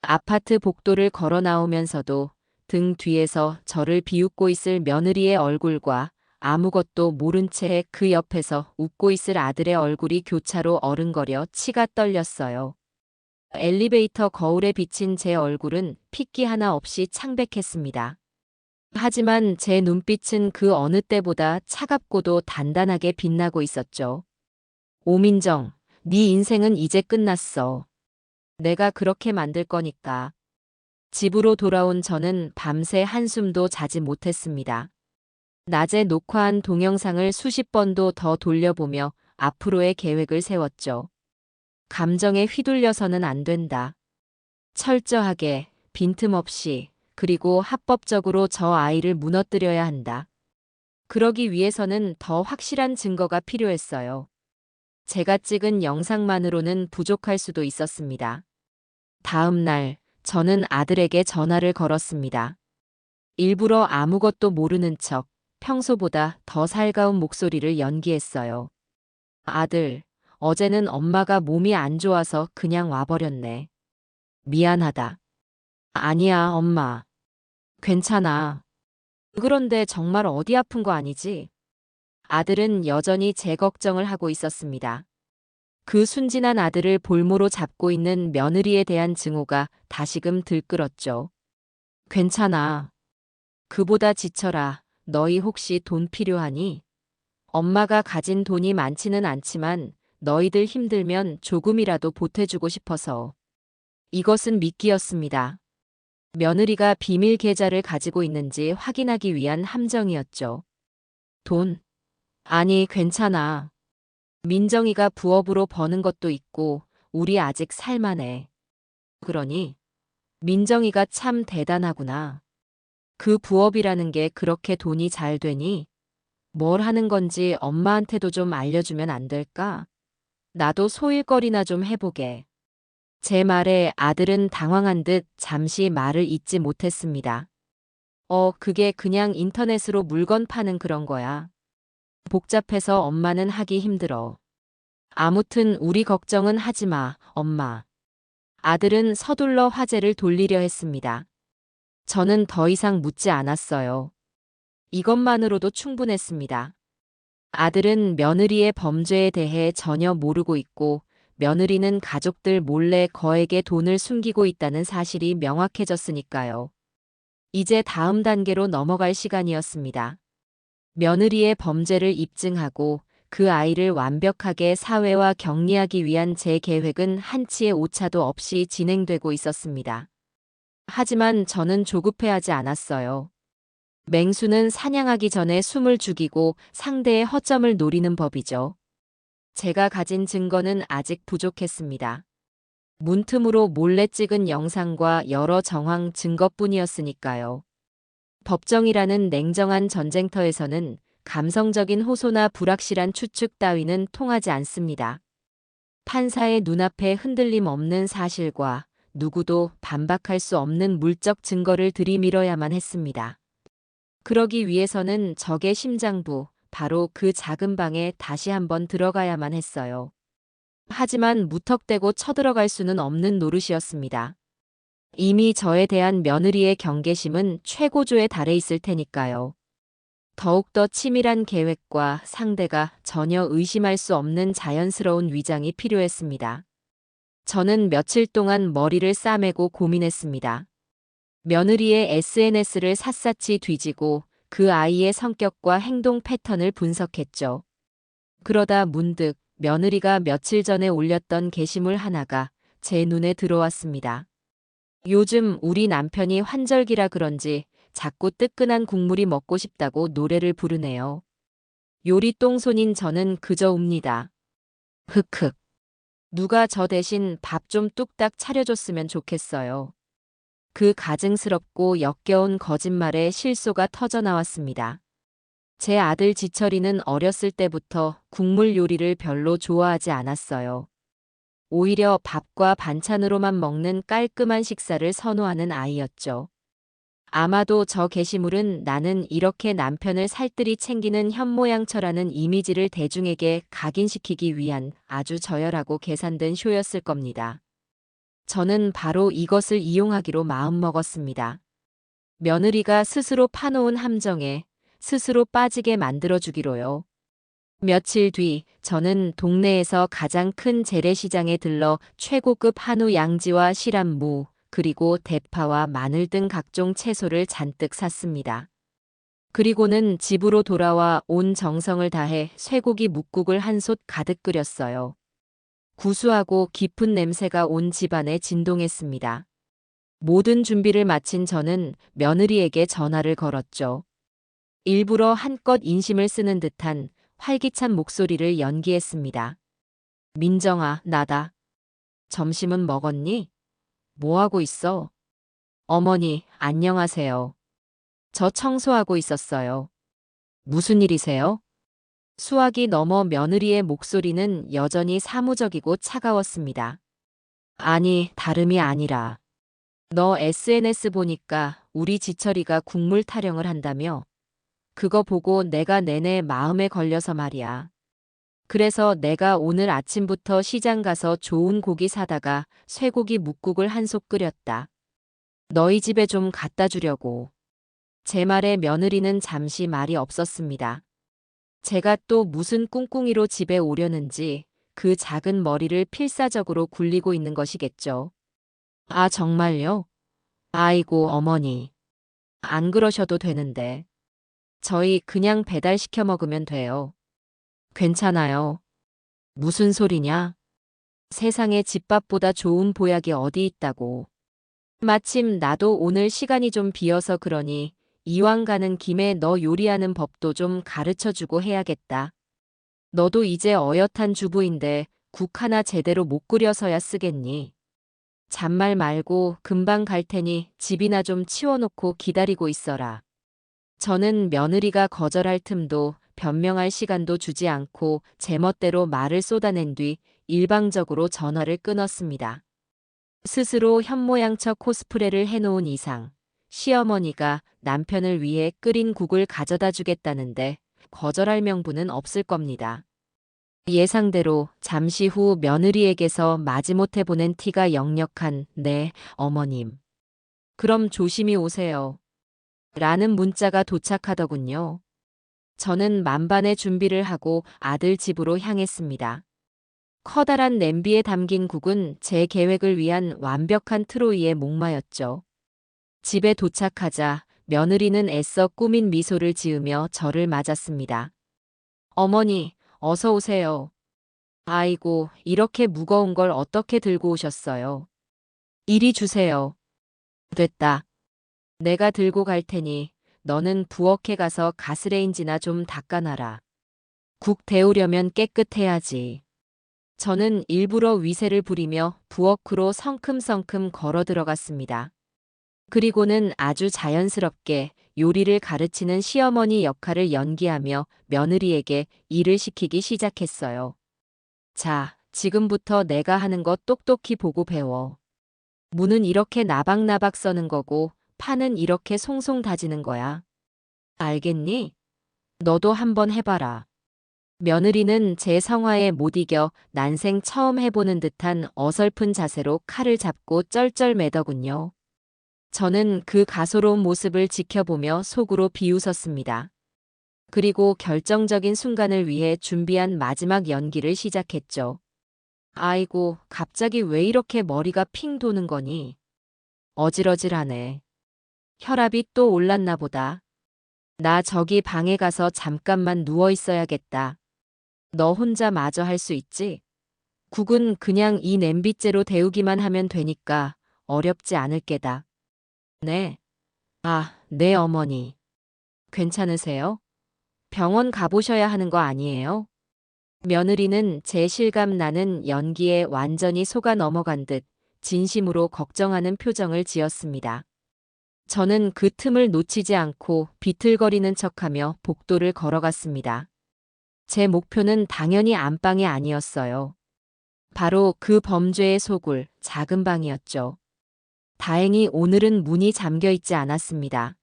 아파트 복도를 걸어 나오면서도 등 뒤에서 저를 비웃고 있을 며느리의 얼굴과 아무것도 모른 채 그 옆에서 웃고 있을 아들의 얼굴이 교차로 어른거려 치가 떨렸어요. 엘리베이터 거울에 비친 제 얼굴은 핏기 하나 없이 창백했습니다. 하지만 제 눈빛은 그 어느 때보다 차갑고도 단단하게 빛나고 있었죠. 오민정, 네 인생은 이제 끝났어. 내가 그렇게 만들 거니까. 집으로 돌아온 저는 밤새 한숨도 자지 못했습니다. 낮에 녹화한 동영상을 수십 번도 더 돌려보며 앞으로의 계획을 세웠죠. 감정에 휘둘려서는 안 된다. 철저하게, 빈틈없이, 그리고 합법적으로 저 아이를 무너뜨려야 한다. 그러기 위해서는 더 확실한 증거가 필요했어요. 제가 찍은 영상만으로는 부족할 수도 있었습니다. 다음 날, 저는 아들에게 전화를 걸었습니다. 일부러 아무것도 모르는 척 평소보다 더 살가운 목소리를 연기했어요. 아들, 어제는 엄마가 몸이 안 좋아서 그냥 와버렸네. 미안하다. 아니야, 엄마. 괜찮아. 그런데 정말 어디 아픈 거 아니지? 아들은 여전히 제 걱정을 하고 있었습니다. 그 순진한 아들을 볼모로 잡고 있는 며느리에 대한 증오가 다시금 들끓었죠. 괜찮아. 그보다 지쳐라. 너희 혹시 돈 필요하니? 엄마가 가진 돈이 많지는 않지만 너희들 힘들면 조금이라도 보태주고 싶어서. 이것은 미끼였습니다. 며느리가 비밀 계좌를 가지고 있는지 확인하기 위한 함정이었죠. 돈? 아니, 괜찮아. 민정이가 부업으로 버는 것도 있고 우리 아직 살만해. 그러니 민정이가 참 대단하구나. 그 부업이라는 게 그렇게 돈이 잘 되니? 뭘 하는 건지 엄마한테도 좀 알려주면 안 될까? 나도 소일거리나 좀 해보게. 제 말에 아들은 당황한 듯 잠시 말을 잇지 못했습니다. 그게 그냥 인터넷으로 물건 파는 그런 거야. 복잡해서 엄마는 하기 힘들어. 아무튼 우리 걱정은 하지 마, 엄마. 아들은 서둘러 화제를 돌리려 했습니다. 저는 더 이상 묻지 않았어요. 이것만으로도 충분했습니다. 아들은 며느리의 범죄에 대해 전혀 모르고 있고 며느리는 가족들 몰래 거액의 돈을 숨기고 있다는 사실이 명확해졌으니까요. 이제 다음 단계로 넘어갈 시간이었습니다. 며느리의 범죄를 입증하고 그 아이를 완벽하게 사회와 격리하기 위한 제 계획은 한치의 오차도 없이 진행되고 있었습니다. 하지만 저는 조급해하지 않았어요. 맹수는 사냥하기 전에 숨을 죽이고 상대의 허점을 노리는 법이죠. 제가 가진 증거는 아직 부족했습니다. 문틈으로 몰래 찍은 영상과 여러 정황 증거뿐이었으니까요. 법정이라는 냉정한 전쟁터에서는 감성적인 호소나 불확실한 추측 따위는 통하지 않습니다. 판사의 눈앞에 흔들림 없는 사실과 누구도 반박할 수 없는 물적 증거를 들이밀어야만 했습니다. 그러기 위해서는 적의 심장부, 바로 그 작은 방에 다시 한번 들어가야만 했어요. 하지만 무턱대고 쳐들어갈 수는 없는 노릇이었습니다. 이미 저에 대한 며느리의 경계심은 최고조에 달해 있을 테니까요. 더욱더 치밀한 계획과 상대가 전혀 의심할 수 없는 자연스러운 위장이 필요했습니다. 저는 며칠 동안 머리를 싸매고 고민했습니다. 며느리의 SNS를 샅샅이 뒤지고 그 아이의 성격과 행동 패턴을 분석했죠. 그러다 문득 며느리가 며칠 전에 올렸던 게시물 하나가 제 눈에 들어왔습니다. 요즘 우리 남편이 환절기라 그런지 자꾸 뜨끈한 국물이 먹고 싶다고 노래를 부르네요. 요리 똥손인 저는 그저 웁니다. 흑흑. 누가 저 대신 밥 좀 뚝딱 차려줬으면 좋겠어요. 그 가증스럽고 역겨운 거짓말에 실소가 터져나왔습니다. 제 아들 지철이는 어렸을 때부터 국물 요리를 별로 좋아하지 않았어요. 오히려 밥과 반찬으로만 먹는 깔끔한 식사를 선호하는 아이였죠. 아마도 저 게시물은 나는 이렇게 남편을 살뜰히 챙기는 현모양처라는 이미지를 대중에게 각인시키기 위한 아주 저열하고 계산된 쇼였을 겁니다. 저는 바로 이것을 이용하기로 마음먹었습니다. 며느리가 스스로 파놓은 함정에 스스로 빠지게 만들어주기로요. 며칠 뒤 저는 동네에서 가장 큰 재래시장에 들러 최고급 한우 양지와 실한무, 그리고 대파와 마늘 등 각종 채소를 잔뜩 샀습니다. 그리고는 집으로 돌아와 온 정성을 다해 쇠고기 묵국을 한 솥 가득 끓였어요. 구수하고 깊은 냄새가 온 집안에 진동했습니다. 모든 준비를 마친 저는 며느리에게 전화를 걸었죠. 일부러 한껏 인심을 쓰는 듯한 활기찬 목소리를 연기했습니다. 민정아, 나다. 점심은 먹었니? 뭐 하고 있어? 어머니, 안녕하세요. 저 청소하고 있었어요. 무슨 일이세요? 수학이 넘어 며느리의 목소리는 여전히 사무적이고 차가웠습니다. 아니, 다름이 아니라. 너 SNS 보니까 우리 지철이가 국물 타령을 한다며? 그거 보고 내가 내내 마음에 걸려서 말이야. 그래서 내가 오늘 아침부터 시장 가서 좋은 고기 사다가 쇠고기 묵국을 한 솥 끓였다. 너희 집에 좀 갖다 주려고. 제 말에 며느리는 잠시 말이 없었습니다. 제가 또 무슨 꿍꿍이로 집에 오려는지 그 작은 머리를 필사적으로 굴리고 있는 것이겠죠. 아, 정말요? 아이고, 어머니. 안 그러셔도 되는데. 저희 그냥 배달시켜 먹으면 돼요. 괜찮아요. 무슨 소리냐? 세상에 집밥보다 좋은 보약이 어디 있다고. 마침 나도 오늘 시간이 좀 비어서 그러니 이왕 가는 김에 너 요리하는 법도 좀 가르쳐주고 해야겠다. 너도 이제 어엿한 주부인데 국 하나 제대로 못 끓여서야 쓰겠니? 잔말 말고 금방 갈 테니 집이나 좀 치워놓고 기다리고 있어라. 저는 며느리가 거절할 틈도 변명할 시간도 주지 않고 제멋대로 말을 쏟아낸 뒤 일방적으로 전화를 끊었습니다. 스스로 현모양처 코스프레를 해놓은 이상 시어머니가 남편을 위해 끓인 국을 가져다 주겠다는데 거절할 명분은 없을 겁니다. 예상대로 잠시 후 며느리에게서 마지못해 보낸 티가 역력한 네, 어머님. 그럼 조심히 오세요. 라는 문자가 도착하더군요. 저는 만반의 준비를 하고 아들 집으로 향했습니다. 커다란 냄비에 담긴 국은 제 계획을 위한 완벽한 트로이의 목마였죠. 집에 도착하자 며느리는 애써 꾸민 미소를 지으며 저를 맞았습니다. 어머니, 어서 오세요. 아이고, 이렇게 무거운 걸 어떻게 들고 오셨어요? 이리 주세요. 됐다. 내가 들고 갈 테니 너는 부엌에 가서 가스레인지나 좀 닦아놔라. 국 데우려면 깨끗해야지. 저는 일부러 위세를 부리며 부엌으로 성큼성큼 걸어 들어갔습니다. 그리고는 아주 자연스럽게 요리를 가르치는 시어머니 역할을 연기하며 며느리에게 일을 시키기 시작했어요. 자, 지금부터 내가 하는 거 똑똑히 보고 배워. 무는 이렇게 나박나박 써는 거고 파는 이렇게 송송 다지는 거야. 알겠니? 너도 한번 해봐라. 며느리는 제 성화에 못 이겨 난생 처음 해보는 듯한 어설픈 자세로 칼을 잡고 쩔쩔매더군요. 저는 그 가소로운 모습을 지켜보며 속으로 비웃었습니다. 그리고 결정적인 순간을 위해 준비한 마지막 연기를 시작했죠. 아이고, 갑자기 왜 이렇게 머리가 핑 도는 거니? 어질어질하네. 혈압이 또 올랐나 보다. 나 저기 방에 가서 잠깐만 누워 있어야겠다. 너 혼자 마저 할 수 있지? 국은 그냥 이 냄비째로 데우기만 하면 되니까 어렵지 않을 게다. 네. 아, 네 어머니. 괜찮으세요? 병원 가보셔야 하는 거 아니에요? 며느리는 제 실감 나는 연기에 완전히 속아 넘어간 듯 진심으로 걱정하는 표정을 지었습니다. 저는 그 틈을 놓치지 않고 비틀거리는 척하며 복도를 걸어갔습니다. 제 목표는 당연히 안방이 아니었어요. 바로 그 범죄의 소굴, 작은 방이었죠. 다행히 오늘은 문이 잠겨 있지 않았습니다.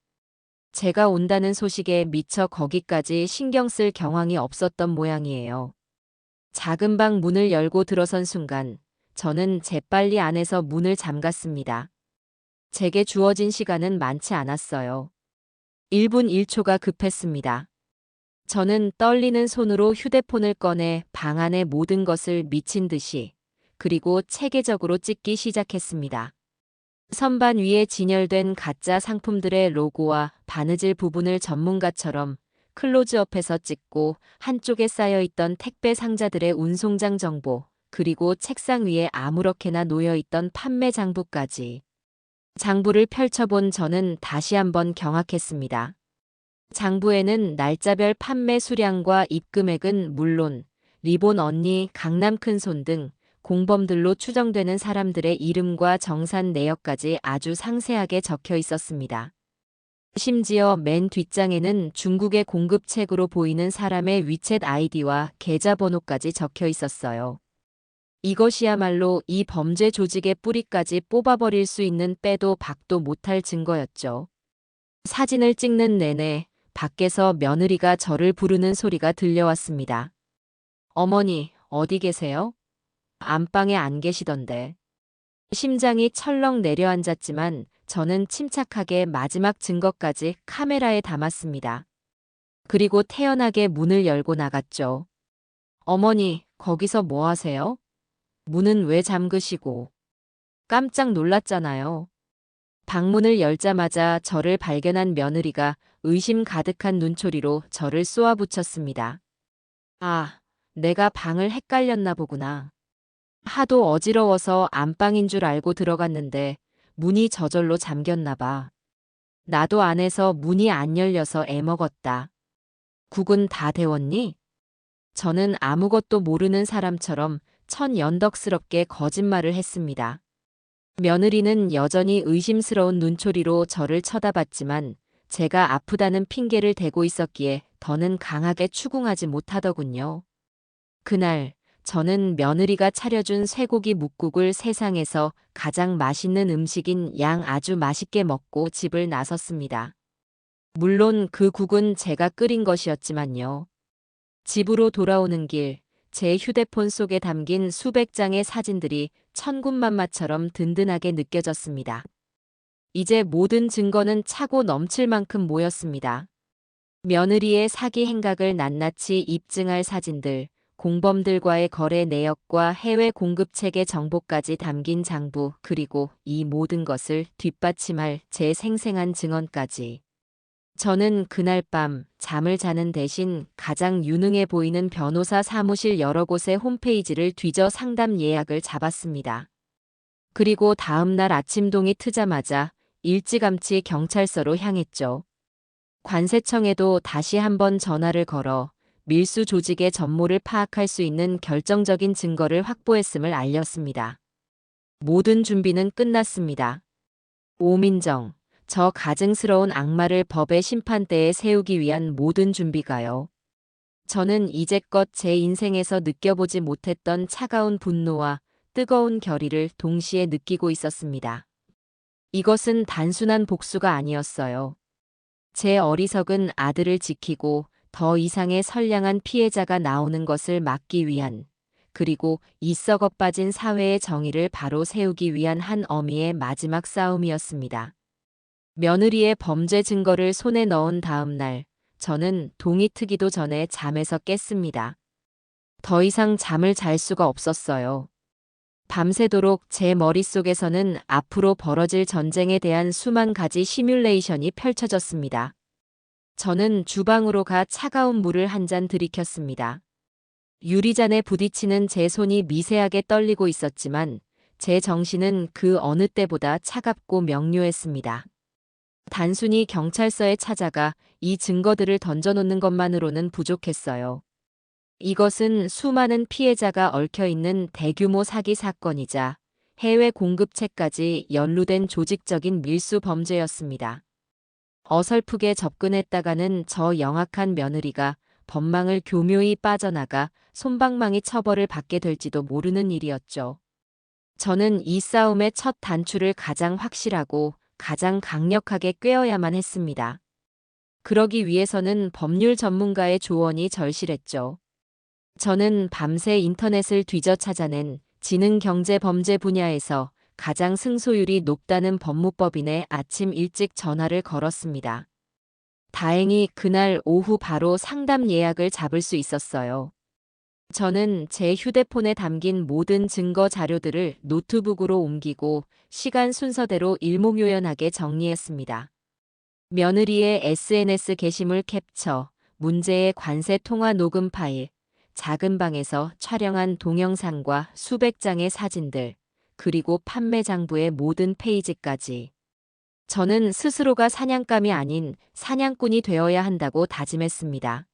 제가 온다는 소식에 미처 거기까지 신경 쓸 경황이 없었던 모양이에요. 작은 방 문을 열고 들어선 순간 저는 재빨리 안에서 문을 잠갔습니다. 제게 주어진 시간은 많지 않았어요. 1분 1초가 급했습니다. 저는 떨리는 손으로 휴대폰을 꺼내 방 안의 모든 것을 미친 듯이 그리고 체계적으로 찍기 시작했습니다. 선반 위에 진열된 가짜 상품들의 로고와 바느질 부분을 전문가처럼 클로즈업해서 찍고 한쪽에 쌓여있던 택배 상자들의 운송장 정보, 그리고 책상 위에 아무렇게나 놓여있던 판매 장부까지. 장부를 펼쳐본 저는 다시 한번 경악했습니다. 장부에는 날짜별 판매 수량과 입금액은 물론 리본 언니, 강남 큰손 등 공범들로 추정되는 사람들의 이름과 정산 내역까지 아주 상세하게 적혀 있었습니다. 심지어 맨 뒷장에는 중국의 공급책으로 보이는 사람의 위챗 아이디와 계좌번호까지 적혀 있었어요. 이것이야말로 이 범죄 조직의 뿌리까지 뽑아버릴 수 있는 빼도 박도 못할 증거였죠. 사진을 찍는 내내 밖에서 며느리가 저를 부르는 소리가 들려왔습니다. 어머니, 어디 계세요? 안방에 안 계시던데. 심장이 철렁 내려앉았지만 저는 침착하게 마지막 증거까지 카메라에 담았습니다. 그리고 태연하게 문을 열고 나갔죠. 어머니, 거기서 뭐 하세요? 문은 왜 잠그시고? 깜짝 놀랐잖아요. 방문을 열자마자 저를 발견한 며느리가 의심 가득한 눈초리로 저를 쏘아붙였습니다. 아, 내가 방을 헷갈렸나 보구나. 하도 어지러워서 안방인 줄 알고 들어갔는데 문이 저절로 잠겼나 봐. 나도 안에서 문이 안 열려서 애먹었다. 국은 다 데웠니? 저는 아무것도 모르는 사람처럼 천연덕스럽게 거짓말을 했습니다. 며느리는 여전히 의심스러운 눈초리로 저를 쳐다봤지만 제가 아프다는 핑계를 대고 있었기에 더는 강하게 추궁하지 못하더군요. 그날 저는 며느리가 차려준 쇠고기 묵국을 세상에서 가장 맛있는 음식인 양 아주 맛있게 먹고 집을 나섰습니다. 물론 그 국은 제가 끓인 것이었지만요. 집으로 돌아오는 길, 제 휴대폰 속에 담긴 수백 장의 사진들이 천군만마처럼 든든하게 느껴졌습니다. 이제 모든 증거는 차고 넘칠 만큼 모였습니다. 며느리의 사기 행각을 낱낱이 입증할 사진들, 공범들과의 거래 내역과 해외 공급 체계 정보까지 담긴 장부, 그리고 이 모든 것을 뒷받침할 제 생생한 증언까지. 저는 그날 밤 잠을 자는 대신 가장 유능해 보이는 변호사 사무실 여러 곳의 홈페이지를 뒤져 상담 예약을 잡았습니다. 그리고 다음 날 아침 동이 트자마자 일찌감치 경찰서로 향했죠. 관세청에도 다시 한번 전화를 걸어 밀수 조직의 전모를 파악할 수 있는 결정적인 증거를 확보했음을 알렸습니다. 모든 준비는 끝났습니다. 오민정, 저 가증스러운 악마를 법의 심판대에 세우기 위한 모든 준비가요. 저는 이제껏 제 인생에서 느껴보지 못했던 차가운 분노와 뜨거운 결의를 동시에 느끼고 있었습니다. 이것은 단순한 복수가 아니었어요. 제 어리석은 아들을 지키고 더 이상의 선량한 피해자가 나오는 것을 막기 위한, 그리고 이 썩어 빠진 사회의 정의를 바로 세우기 위한 한 어미의 마지막 싸움이었습니다. 며느리의 범죄 증거를 손에 넣은 다음 날, 저는 동이 트기도 전에 잠에서 깼습니다. 더 이상 잠을 잘 수가 없었어요. 밤새도록 제 머릿속에서는 앞으로 벌어질 전쟁에 대한 수만 가지 시뮬레이션이 펼쳐졌습니다. 저는 주방으로 가 차가운 물을 한 잔 들이켰습니다. 유리잔에 부딪히는 제 손이 미세하게 떨리고 있었지만 제 정신은 그 어느 때보다 차갑고 명료했습니다. 단순히 경찰서에 찾아가 이 증거들을 던져놓는 것만으로는 부족했어요. 이것은 수많은 피해자가 얽혀있는 대규모 사기 사건이자 해외 공급체까지 연루된 조직적인 밀수 범죄였습니다. 어설프게 접근했다가는 저 영악한 며느리가 법망을 교묘히 빠져나가 솜방망이 처벌을 받게 될지도 모르는 일이었죠. 저는 이 싸움의 첫 단추를 가장 확실하고 가장 강력하게 꿰어야만 했습니다. 그러기 위해서는 법률 전문가의 조언이 절실했죠. 저는 밤새 인터넷을 뒤져 찾아낸 지능경제범죄 분야에서 가장 승소율이 높다는 법무법인에 아침 일찍 전화를 걸었습니다. 다행히 그날 오후 바로 상담 예약을 잡을 수 있었어요. 저는 제 휴대폰에 담긴 모든 증거 자료들을 노트북으로 옮기고 시간 순서대로 일목요연하게 정리했습니다. 며느리의 SNS 게시물 캡처, 문제의 관세 통화 녹음 파일, 작은 방에서 촬영한 동영상과 수백 장의 사진들, 그리고 판매 장부의 모든 페이지까지. 저는 스스로가 사냥감이 아닌 사냥꾼이 되어야 한다고 다짐했습니다.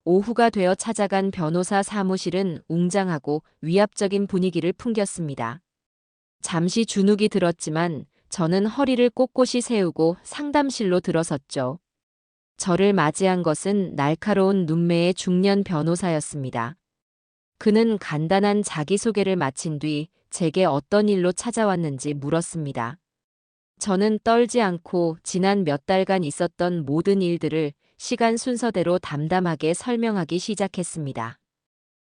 오후가 되어 찾아간 변호사 사무실은 웅장하고 위압적인 분위기를 풍겼습니다. 잠시 주눅이 들었지만 저는 허리를 꼿꼿이 세우고 상담실로 들어섰죠. 저를 맞이한 것은 날카로운 눈매의 중년 변호사였습니다. 그는 간단한 자기소개를 마친 뒤 제게 어떤 일로 찾아왔는지 물었습니다. 저는 떨지 않고 지난 몇 달간 있었던 모든 일들을 시간 순서대로 담담하게 설명하기 시작했습니다.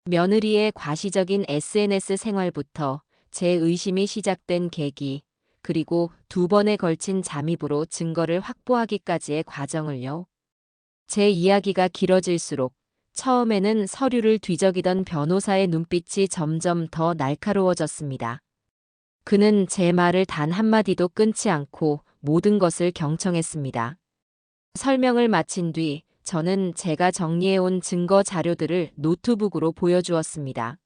며느리의 과시적인 SNS 생활부터 제 의심이 시작된 계기, 그리고 2번에 걸친 잠입으로 증거를 확보하기까지의 과정을요. 제 이야기가 길어질수록 처음에는 서류를 뒤적이던 변호사의 눈빛이 점점 더 날카로워졌습니다. 그는 제 말을 단 한마디도 끊지 않고 모든 것을 경청했습니다. 설명을 마친 뒤 저는 제가 정리해온 증거 자료들을 노트북으로 보여주었습니다.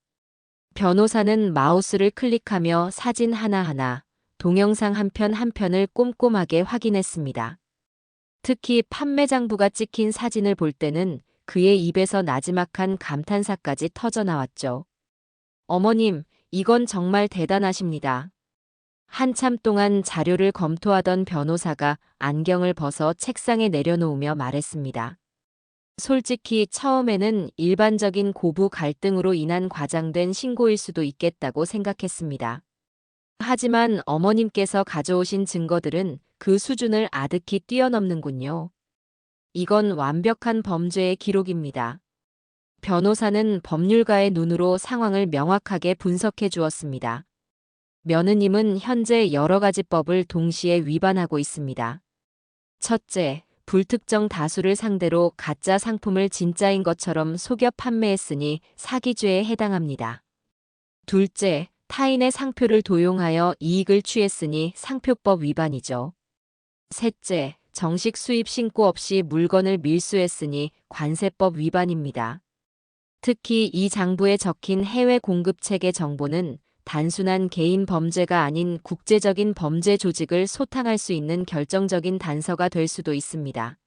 변호사는 마우스를 클릭하며 사진 하나하나, 동영상 한 편 한 편을 꼼꼼하게 확인했습니다. 특히 판매 장부가 찍힌 사진을 볼 때는 그의 입에서 나지막한 감탄사까지 터져나왔죠. 어머님, 이건 정말 대단하십니다. 한참 동안 자료를 검토하던 변호사가 안경을 벗어 책상에 내려놓으며 말했습니다. 솔직히 처음에는 일반적인 고부 갈등으로 인한 과장된 신고일 수도 있겠다고 생각했습니다. 하지만 어머님께서 가져오신 증거들은 그 수준을 아득히 뛰어넘는군요. 이건 완벽한 범죄의 기록입니다. 변호사는 법률가의 눈으로 상황을 명확하게 분석해 주었습니다. 며느님은 현재 여러 가지 법을 동시에 위반하고 있습니다. 첫째, 불특정 다수를 상대로 가짜 상품을 진짜인 것처럼 속여 판매했으니 사기죄에 해당합니다. 둘째, 타인의 상표를 도용하여 이익을 취했으니 상표법 위반이죠. 셋째, 정식 수입 신고 없이 물건을 밀수했으니 관세법 위반입니다. 특히 이 장부에 적힌 해외 공급 체계 정보는 단순한 개인 범죄가 아닌 국제적인 범죄 조직을 소탕할 수 있는 결정적인 단서가 될 수도 있습니다.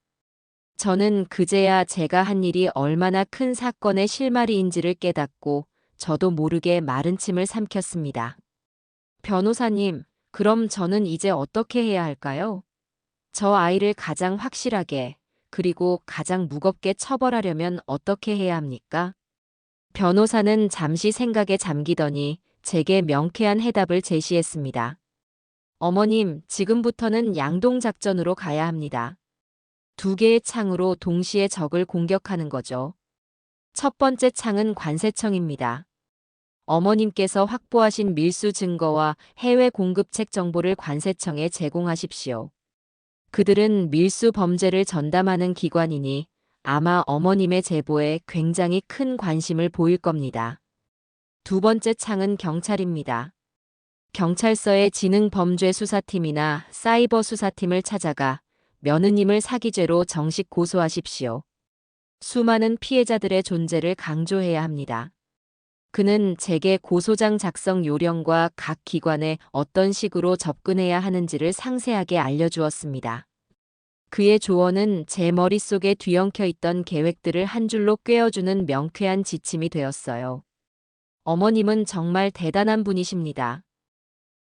저는 그제야 제가 한 일이 얼마나 큰 사건의 실마리인지를 깨닫고 저도 모르게 마른 침을 삼켰습니다. 변호사님, 그럼 저는 이제 어떻게 해야 할까요? 저 아이를 가장 확실하게, 그리고 가장 무겁게 처벌하려면 어떻게 해야 합니까? 변호사는 잠시 생각에 잠기더니 제게 명쾌한 해답을 제시했습니다. 어머님, 지금부터는 양동작전으로 가야 합니다. 두 개의 창으로 동시에 적을 공격하는 거죠. 첫 번째 창은 관세청입니다. 어머님께서 확보하신 밀수 증거와 해외 공급책 정보를 관세청에 제공하십시오. 그들은 밀수 범죄를 전담하는 기관이니 아마 어머님의 제보에 굉장히 큰 관심을 보일 겁니다. 두 번째 창은 경찰입니다. 경찰서의 지능범죄수사팀이나 사이버 수사팀을 찾아가 며느님을 사기죄로 정식 고소하십시오. 수많은 피해자들의 존재를 강조해야 합니다. 그는 제게 고소장 작성 요령과 각 기관에 어떤 식으로 접근해야 하는지를 상세하게 알려주었습니다. 그의 조언은 제 머릿속에 뒤엉켜 있던 계획들을 한 줄로 꿰어주는 명쾌한 지침이 되었어요. 어머님은 정말 대단한 분이십니다.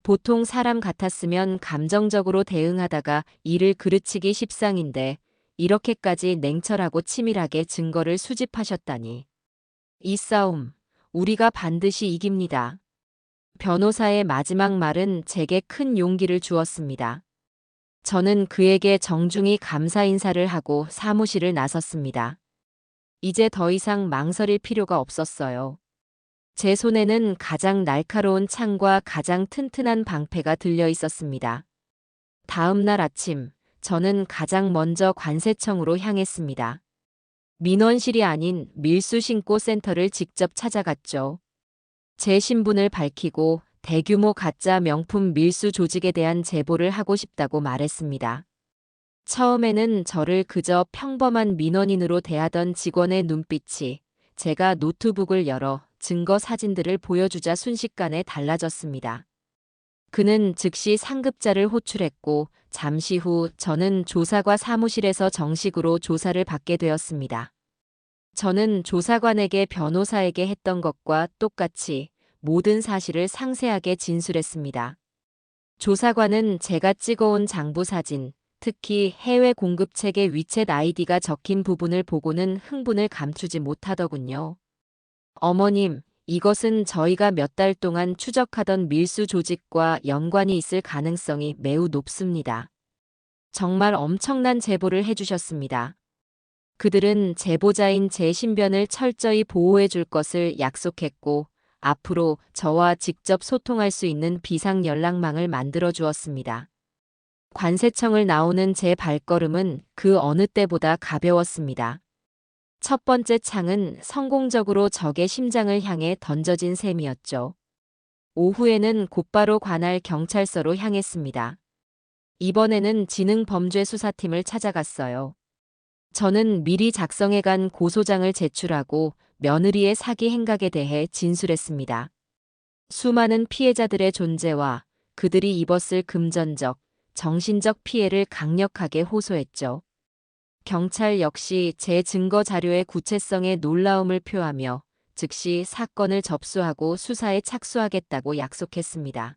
보통 사람 같았으면 감정적으로 대응하다가 일을 그르치기 십상인데 이렇게까지 냉철하고 치밀하게 증거를 수집하셨다니. 이 싸움, 우리가 반드시 이깁니다. 변호사의 마지막 말은 제게 큰 용기를 주었습니다. 저는 그에게 정중히 감사 인사를 하고 사무실을 나섰습니다. 이제 더 이상 망설일 필요가 없었어요. 제 손에는 가장 날카로운 창과 가장 튼튼한 방패가 들려 있었습니다. 다음 날 아침, 저는 가장 먼저 관세청으로 향했습니다. 민원실이 아닌 밀수신고센터를 직접 찾아갔죠. 제 신분을 밝히고 대규모 가짜 명품 밀수 조직에 대한 제보를 하고 싶다고 말했습니다. 처음에는 저를 그저 평범한 민원인으로 대하던 직원의 눈빛이 제가 노트북을 열어 증거 사진들을 보여주자 순식간에 달라졌습니다. 그는 즉시 상급자를 호출했고 잠시 후 저는 조사과 사무실에서 정식으로 조사를 받게 되었습니다. 저는 조사관에게 변호사에게 했던 것과 똑같이 모든 사실을 상세하게 진술했습니다. 조사관은 제가 찍어온 장부 사진, 특히 해외 공급책의 위챗 아이디가 적힌 부분을 보고는 흥분을 감추지 못하더군요. 어머님, 이것은 저희가 몇 달 동안 추적하던 밀수 조직과 연관이 있을 가능성이 매우 높습니다. 정말 엄청난 제보를 해주셨습니다. 그들은 제보자인 제 신변을 철저히 보호해 줄 것을 약속했고 앞으로 저와 직접 소통할 수 있는 비상 연락망을 만들어 주었습니다. 관세청을 나오는 제 발걸음은 그 어느 때보다 가벼웠습니다. 첫 번째 창은 성공적으로 적의 심장을 향해 던져진 셈이었죠. 오후에는 곧바로 관할 경찰서로 향했습니다. 이번에는 지능범죄수사팀을 찾아갔어요. 저는 미리 작성해간 고소장을 제출하고 며느리의 사기 행각에 대해 진술했습니다. 수많은 피해자들의 존재와 그들이 입었을 금전적, 정신적 피해를 강력하게 호소했죠. 경찰 역시 제 증거 자료의 구체성에 놀라움을 표하며 즉시 사건을 접수하고 수사에 착수하겠다고 약속했습니다.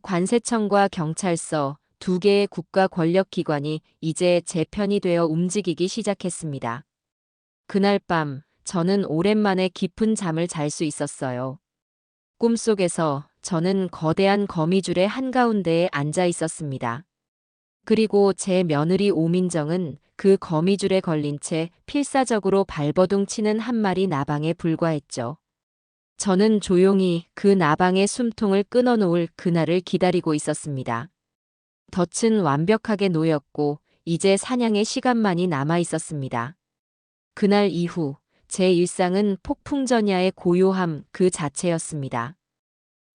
관세청과 경찰서, 두 개의 국가 권력기관이 이제 제 편이 되어 움직이기 시작했습니다. 그날 밤, 저는 오랜만에 깊은 잠을 잘 수 있었어요. 꿈속에서 저는 거대한 거미줄의 한가운데에 앉아 있었습니다. 그리고 제 며느리 오민정은 그 거미줄에 걸린 채 필사적으로 발버둥 치는 한 마리 나방에 불과했죠. 저는 조용히 그 나방의 숨통을 끊어놓을 그날을 기다리고 있었습니다. 덫은 완벽하게 놓였고 이제 사냥의 시간만이 남아 있었습니다. 그날 이후 제 일상은 폭풍전야의 고요함 그 자체였습니다.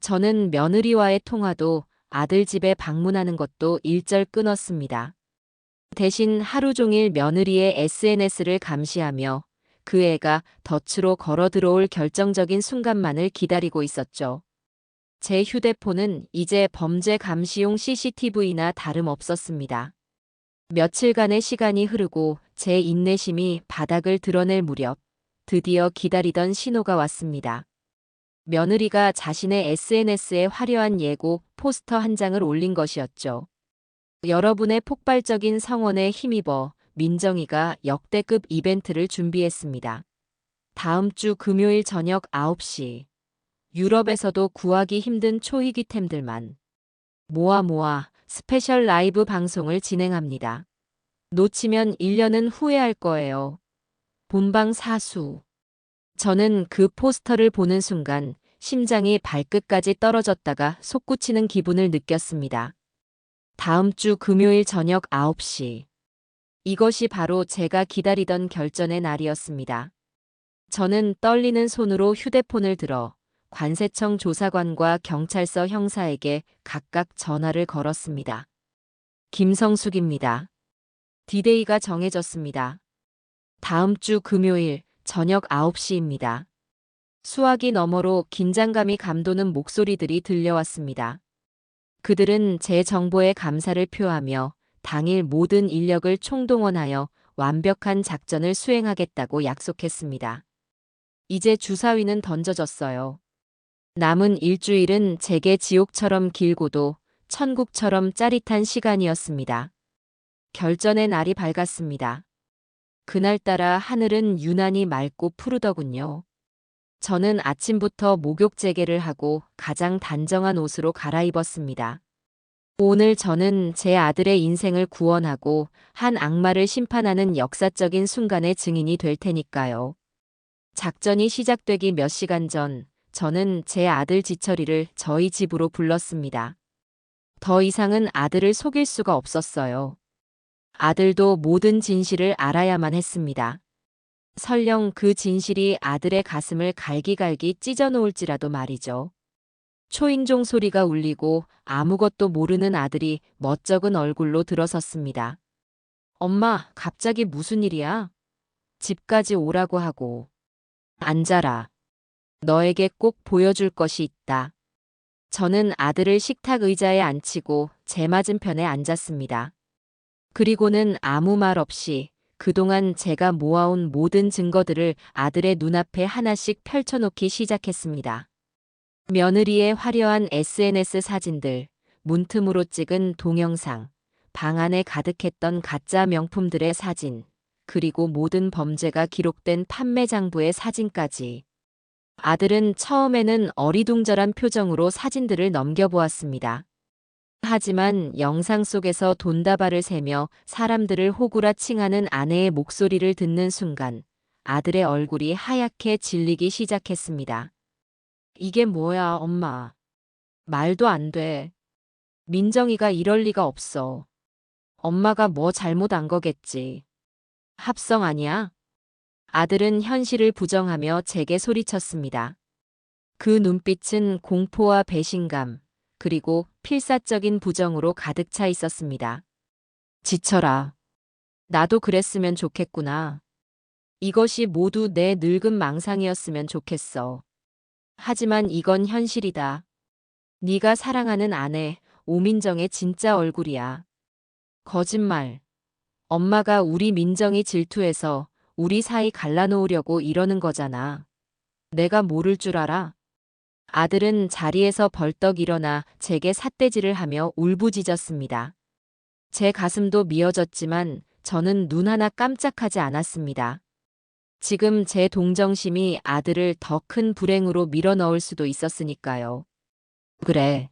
저는 며느리와의 통화도 아들 집에 방문하는 것도 일절 끊었습니다. 대신 하루 종일 며느리의 SNS를 감시하며 그 애가 덫으로 걸어 들어올 결정적인 순간만을 기다리고 있었죠. 제 휴대폰은 이제 범죄 감시용 CCTV나 다름없었습니다. 며칠간의 시간이 흐르고 제 인내심이 바닥을 드러낼 무렵 드디어 기다리던 신호가 왔습니다. 며느리가 자신의 SNS에 화려한 예고 포스터 한 장을 올린 것이었죠. 여러분의 폭발적인 성원에 힘입어 민정이가 역대급 이벤트를 준비했습니다. 다음 주 금요일 저녁 9시. 유럽에서도 구하기 힘든 초희귀템들만 모아 스페셜 라이브 방송을 진행합니다. 놓치면 1년은 후회할 거예요. 본방 사수. 저는 그 포스터를 보는 순간 심장이 발끝까지 떨어졌다가 솟구치는 기분을 느꼈습니다. 다음 주 금요일 저녁 9시. 이것이 바로 제가 기다리던 결전의 날이었습니다. 저는 떨리는 손으로 휴대폰을 들어 관세청 조사관과 경찰서 형사에게 각각 전화를 걸었습니다. 김성숙입니다. 디데이가 정해졌습니다. 다음 주 금요일 저녁 9시입니다. 수화기 너머로 긴장감이 감도는 목소리들이 들려왔습니다. 그들은 제 정보에 감사를 표하며 당일 모든 인력을 총동원하여 완벽한 작전을 수행하겠다고 약속했습니다. 이제 주사위는 던져졌어요. 남은 일주일은 제게 지옥처럼 길고도 천국처럼 짜릿한 시간이었습니다. 결전의 날이 밝았습니다. 그날따라 하늘은 유난히 맑고 푸르더군요. 저는 아침부터 목욕 재개를 하고 가장 단정한 옷으로 갈아입었습니다. 오늘 저는 제 아들의 인생을 구원하고 한 악마를 심판하는 역사적인 순간의 증인이 될 테니까요. 작전이 시작되기 몇 시간 전, 저는 제 아들 지철이를 저희 집으로 불렀습니다. 더 이상은 아들을 속일 수가 없었어요. 아들도 모든 진실을 알아야만 했습니다. 설령 그 진실이 아들의 가슴을 갈기갈기 찢어놓을지라도 말이죠. 초인종 소리가 울리고 아무것도 모르는 아들이 멋쩍은 얼굴로 들어섰습니다. 엄마, 갑자기 무슨 일이야? 집까지 오라고 하고. 앉아라. 너에게 꼭 보여줄 것이 있다. 저는 아들을 식탁 의자에 앉히고 제 맞은편에 앉았습니다. 그리고는 아무 말 없이 그동안 제가 모아온 모든 증거들을 아들의 눈앞에 하나씩 펼쳐놓기 시작했습니다. 며느리의 화려한 SNS 사진들, 문틈으로 찍은 동영상, 방 안에 가득했던 가짜 명품들의 사진, 그리고 모든 범죄가 기록된 판매 장부의 사진까지. 아들은 처음에는 어리둥절한 표정으로 사진들을 넘겨보았습니다. 하지만 영상 속에서 돈다발을 세며 사람들을 호구라 칭하는 아내의 목소리를 듣는 순간 아들의 얼굴이 하얗게 질리기 시작했습니다. 이게 뭐야, 엄마. 말도 안 돼. 민정이가 이럴 리가 없어. 엄마가 뭐 잘못한 거겠지. 합성 아니야? 아들은 현실을 부정하며 제게 소리쳤습니다. 그 눈빛은 공포와 배신감, 그리고 필사적인 부정으로 가득 차 있었습니다. 지쳐라. 나도 그랬으면 좋겠구나. 이것이 모두 내 늙은 망상이었으면 좋겠어. 하지만 이건 현실이다. 네가 사랑하는 아내, 오민정의 진짜 얼굴이야. 거짓말. 엄마가 우리 민정이 질투해서 우리 사이 갈라놓으려고 이러는 거잖아. 내가 모를 줄 알아? 아들은 자리에서 벌떡 일어나 제게 삿대질을 하며 울부짖었습니다. 제 가슴도 미어졌지만 저는 눈 하나 깜짝하지 않았습니다. 지금 제 동정심이 아들을 더 큰 불행으로 밀어넣을 수도 있었으니까요. 그래.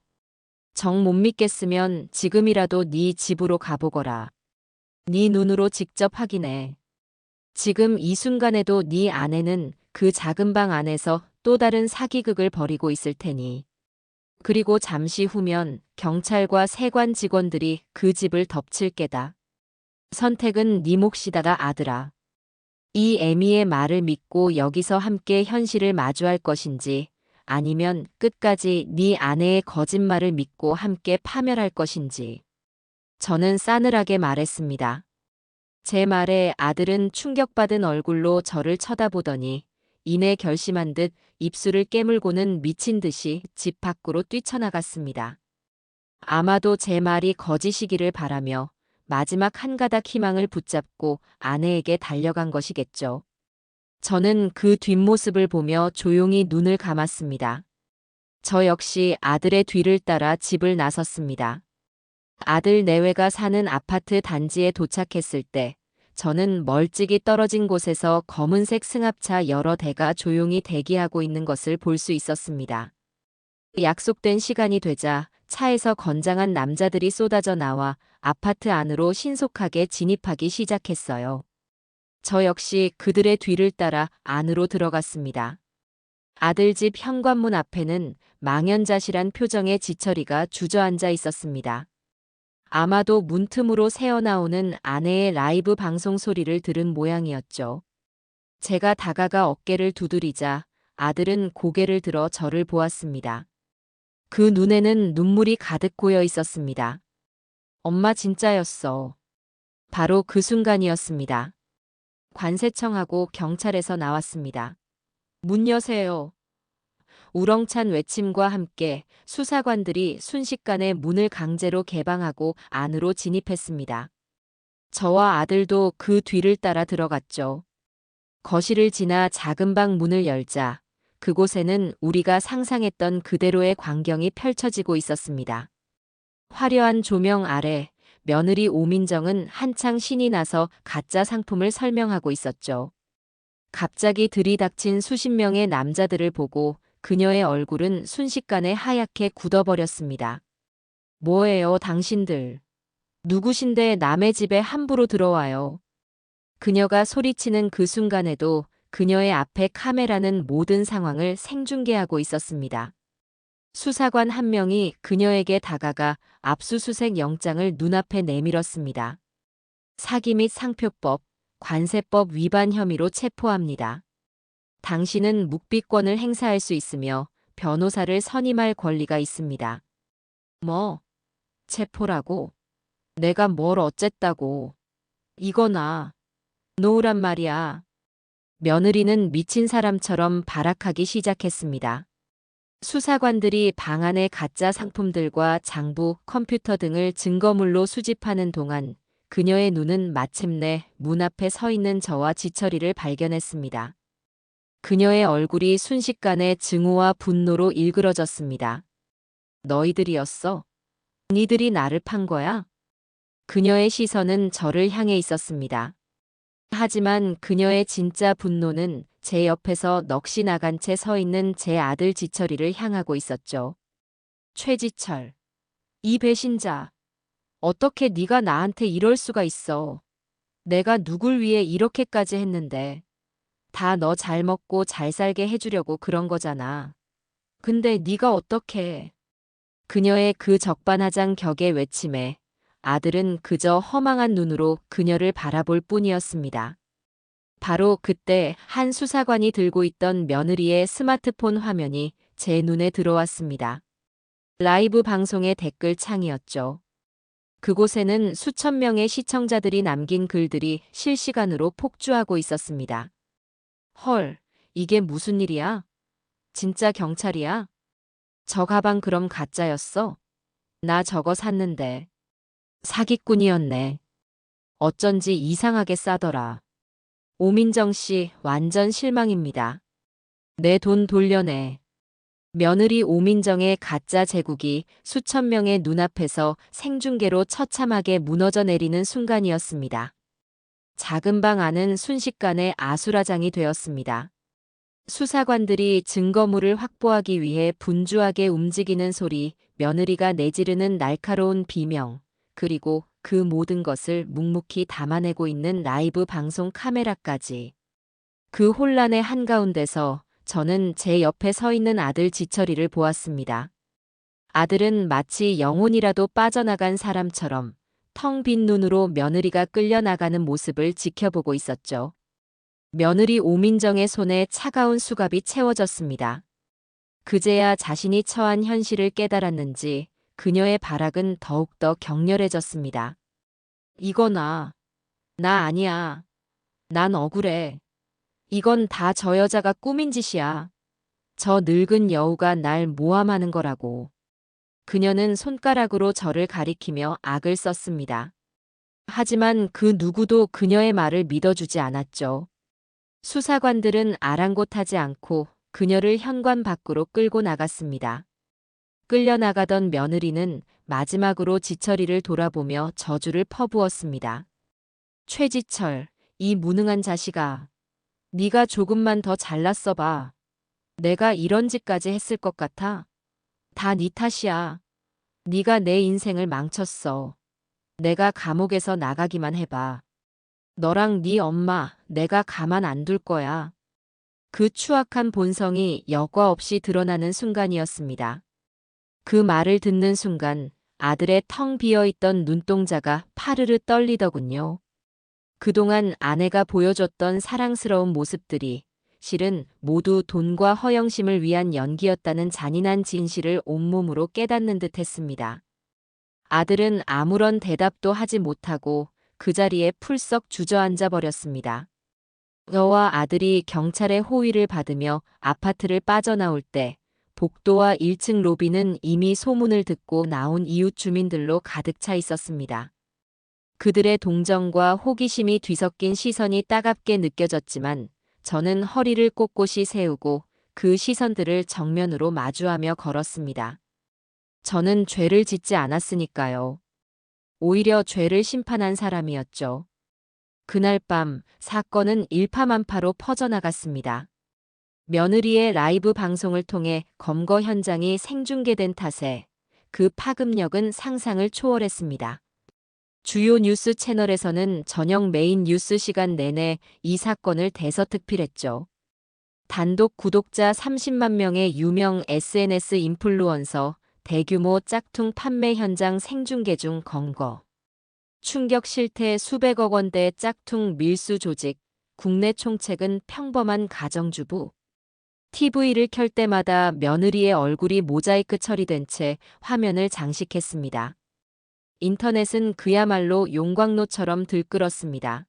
정 못 믿겠으면 지금이라도 네 집으로 가보거라. 네 눈으로 직접 확인해. 지금 이 순간에도 네 아내는 그 작은 방 안에서 또 다른 사기극을 벌이고 있을 테니. 그리고 잠시 후면 경찰과 세관 직원들이 그 집을 덮칠 게다. 선택은 네 몫이다다 아들아. 이 애미의 말을 믿고 여기서 함께 현실을 마주할 것인지 아니면 끝까지 네 아내의 거짓말을 믿고 함께 파멸할 것인지. 저는 싸늘하게 말했습니다. 제 말에 아들은 충격받은 얼굴로 저를 쳐다보더니 이내 결심한 듯 입술을 깨물고는 미친 듯이 집 밖으로 뛰쳐나갔습니다. 아마도 제 말이 거짓이기를 바라며 마지막 한 가닥 희망을 붙잡고 아내에게 달려간 것이겠죠. 저는 그 뒷모습을 보며 조용히 눈을 감았습니다. 저 역시 아들의 뒤를 따라 집을 나섰습니다. 아들 내외가 사는 아파트 단지에 도착했을 때 저는 멀찍이 떨어진 곳에서 검은색 승합차 여러 대가 조용히 대기하고 있는 것을 볼 수 있었습니다. 약속된 시간이 되자 차에서 건장한 남자들이 쏟아져 나와 아파트 안으로 신속하게 진입하기 시작했어요. 저 역시 그들의 뒤를 따라 안으로 들어갔습니다. 아들 집 현관문 앞에는 망연자실한 표정의 지철이가 주저앉아 있었습니다. 아마도 문틈으로 새어나오는 아내의 라이브 방송 소리를 들은 모양이었죠. 제가 다가가 어깨를 두드리자 아들은 고개를 들어 저를 보았습니다. 그 눈에는 눈물이 가득 고여 있었습니다. 엄마 진짜였어. 바로 그 순간이었습니다. 관세청하고 경찰에서 나왔습니다. 문 여세요. 우렁찬 외침과 함께 수사관들이 순식간에 문을 강제로 개방하고 안으로 진입했습니다. 저와 아들도 그 뒤를 따라 들어갔죠. 거실을 지나 작은 방 문을 열자 그곳에는 우리가 상상했던 그대로의 광경이 펼쳐지고 있었습니다. 화려한 조명 아래 며느리 오민정은 한창 신이 나서 가짜 상품을 설명하고 있었죠. 갑자기 들이닥친 수십 명의 남자들을 보고 그녀의 얼굴은 순식간에 하얗게 굳어버렸습니다. 뭐예요, 당신들? 누구신데 남의 집에 함부로 들어와요? 그녀가 소리치는 그 순간에도 그녀의 앞에 카메라는 모든 상황을 생중계하고 있었습니다. 수사관 한 명이 그녀에게 다가가 압수수색 영장을 눈앞에 내밀었습니다. 사기 및 상표법, 관세법 위반 혐의로 체포합니다. 당신은 묵비권을 행사할 수 있으며 변호사를 선임할 권리가 있습니다. 뭐? 체포라고? 내가 뭘 어쨌다고? 이거나 놓으란 말이야. 며느리는 미친 사람처럼 발악하기 시작했습니다. 수사관들이 방 안의 가짜 상품들과 장부, 컴퓨터 등을 증거물로 수집하는 동안 그녀의 눈은 마침내 문 앞에 서 있는 저와 지철이를 발견했습니다. 그녀의 얼굴이 순식간에 증오와 분노로 일그러졌습니다. 너희들이었어? 니들이 나를 판 거야? 그녀의 시선은 저를 향해 있었습니다. 하지만 그녀의 진짜 분노는 제 옆에서 넋이 나간 채 서 있는 제 아들 지철이를 향하고 있었죠. 최지철, 이 배신자. 어떻게 네가 나한테 이럴 수가 있어. 내가 누굴 위해 이렇게까지 했는데. 다 너 잘 먹고 잘 살게 해주려고 그런 거잖아. 근데 네가 어떻게. 그녀의 그 적반하장 격의 외침에 아들은 그저 허망한 눈으로 그녀를 바라볼 뿐이었습니다. 바로 그때 한 수사관이 들고 있던 며느리의 스마트폰 화면이 제 눈에 들어왔습니다. 라이브 방송의 댓글 창이었죠. 그곳에는 수천 명의 시청자들이 남긴 글들이 실시간으로 폭주하고 있었습니다. 헐, 이게 무슨 일이야? 진짜 경찰이야? 저 가방 그럼 가짜였어? 나 저거 샀는데. 사기꾼이었네. 어쩐지 이상하게 싸더라. 오민정 씨 완전 실망입니다. 내 돈 돌려내. 며느리 오민정의 가짜 제국이 수천 명의 눈앞에서 생중계로 처참하게 무너져 내리는 순간이었습니다. 작은 방 안은 순식간에 아수라장이 되었습니다. 수사관들이 증거물을 확보하기 위해 분주하게 움직이는 소리, 며느리가 내지르는 날카로운 비명, 그리고 그 모든 것을 묵묵히 담아내고 있는 라이브 방송 카메라까지. 그 혼란의 한가운데서 저는 제 옆에 서 있는 아들 지철이를 보았습니다. 아들은 마치 영혼이라도 빠져나간 사람처럼 텅 빈 눈으로 며느리가 끌려나가는 모습을 지켜보고 있었죠. 며느리 오민정의 손에 차가운 수갑이 채워졌습니다. 그제야 자신이 처한 현실을 깨달았는지 그녀의 발악은 더욱더 격렬해졌습니다. 이거 나 아니야. 난 억울해. 이건 다 저 여자가 꾸민 짓이야. 저 늙은 여우가 날 모함하는 거라고. 그녀는 손가락으로 저를 가리키며 악을 썼습니다. 하지만 그 누구도 그녀의 말을 믿어주지 않았죠. 수사관들은 아랑곳하지 않고 그녀를 현관 밖으로 끌고 나갔습니다. 끌려나가던 며느리는 마지막으로 지철이를 돌아보며 저주를 퍼부었습니다. 최지철, 이 무능한 자식아. 네가 조금만 더 잘났어 봐. 내가 이런 짓까지 했을 것 같아? 다 네 탓이야. 네가 내 인생을 망쳤어. 내가 감옥에서 나가기만 해봐. 너랑 네 엄마 내가 가만 안 둘 거야. 그 추악한 본성이 여과 없이 드러나는 순간이었습니다. 그 말을 듣는 순간 아들의 텅 비어있던 눈동자가 파르르 떨리더군요. 그동안 아내가 보여줬던 사랑스러운 모습들이 실은 모두 돈과 허영심을 위한 연기였다는 잔인한 진실을 온몸으로 깨닫는 듯 했습니다. 아들은 아무런 대답도 하지 못하고 그 자리에 풀썩 주저앉아 버렸습니다. 저와 아들이 경찰의 호위를 받으며 아파트를 빠져나올 때 복도와 1층 로비는 이미 소문을 듣고 나온 이웃 주민들로 가득 차 있었습니다. 그들의 동정과 호기심이 뒤섞인 시선이 따갑게 느껴졌지만 저는 허리를 꼿꼿이 세우고 그 시선들을 정면으로 마주하며 걸었습니다. 저는 죄를 짓지 않았으니까요. 오히려 죄를 심판한 사람이었죠. 그날 밤 사건은 일파만파로 퍼져나갔습니다. 며느리의 라이브 방송을 통해 검거 현장이 생중계된 탓에 그 파급력은 상상을 초월했습니다. 주요 뉴스 채널에서는 저녁 메인 뉴스 시간 내내 이 사건을 대서특필했죠. 단독 구독자 30만 명의 유명 SNS 인플루언서, 대규모 짝퉁 판매 현장 생중계 중 검거. 충격 실태 수백억 원대 짝퉁 밀수 조직, 국내 총책은 평범한 가정주부. TV를 켤 때마다 며느리의 얼굴이 모자이크 처리된 채 화면을 장식했습니다. 인터넷은 그야말로 용광로처럼 들끓었습니다.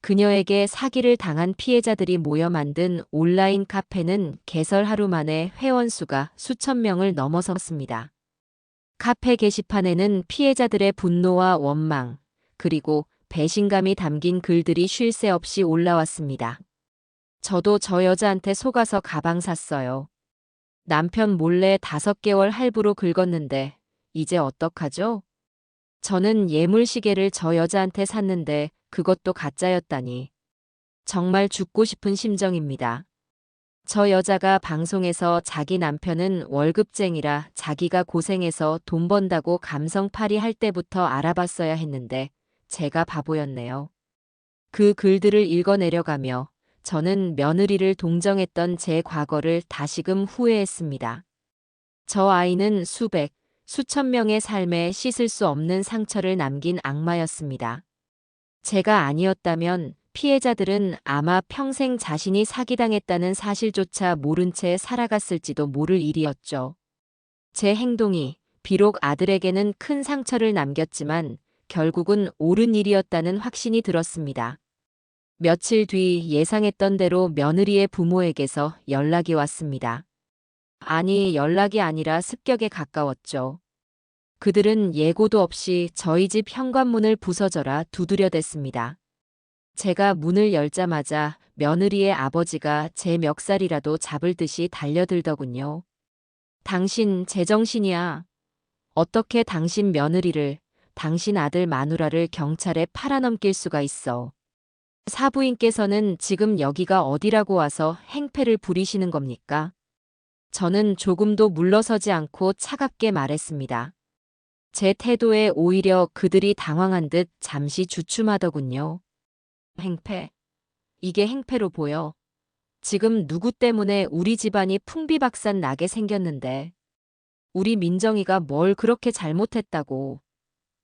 그녀에게 사기를 당한 피해자들이 모여 만든 온라인 카페는 개설 하루 만에 회원수가 수천 명을 넘어섰습니다. 카페 게시판에는 피해자들의 분노와 원망, 그리고 배신감이 담긴 글들이 쉴 새 없이 올라왔습니다. 저도 저 여자한테 속아서 가방 샀어요. 남편 몰래 5개월 할부로 긁었는데 이제 어떡하죠? 저는 예물시계를 저 여자한테 샀는데 그것도 가짜였다니. 정말 죽고 싶은 심정입니다. 저 여자가 방송에서 자기 남편은 월급쟁이라 자기가 고생해서 돈 번다고 감성팔이 할 때부터 알아봤어야 했는데 제가 바보였네요. 그 글들을 읽어내려가며 저는 며느리를 동정했던 제 과거를 다시금 후회했습니다. 저 아이는 수천 명의 삶에 씻을 수 없는 상처를 남긴 악마였습니다. 제가 아니었다면 피해자들은 아마 평생 자신이 사기당했다는 사실조차 모른 채 살아갔을지도 모를 일이었죠. 제 행동이 비록 아들에게는 큰 상처를 남겼지만 결국은 옳은 일이었다는 확신이 들었습니다. 며칠 뒤 예상했던 대로 며느리의 부모에게서 연락이 왔습니다. 아니, 연락이 아니라 습격에 가까웠죠. 그들은 예고도 없이 저희 집 현관문을 부서져라 두드려댔습니다. 제가 문을 열자마자 며느리의 아버지가 제 멱살이라도 잡을 듯이 달려들더군요. 당신 제정신이야. 어떻게 당신 며느리를, 당신 아들 마누라를 경찰에 팔아넘길 수가 있어. 사부인께서는 지금 여기가 어디라고 와서 행패를 부리시는 겁니까? 저는 조금도 물러서지 않고 차갑게 말했습니다. 제 태도에 오히려 그들이 당황한 듯 잠시 주춤하더군요. 행패. 이게 행패로 보여. 지금 누구 때문에 우리 집안이 풍비박산 나게 생겼는데 우리 민정이가 뭘 그렇게 잘못했다고.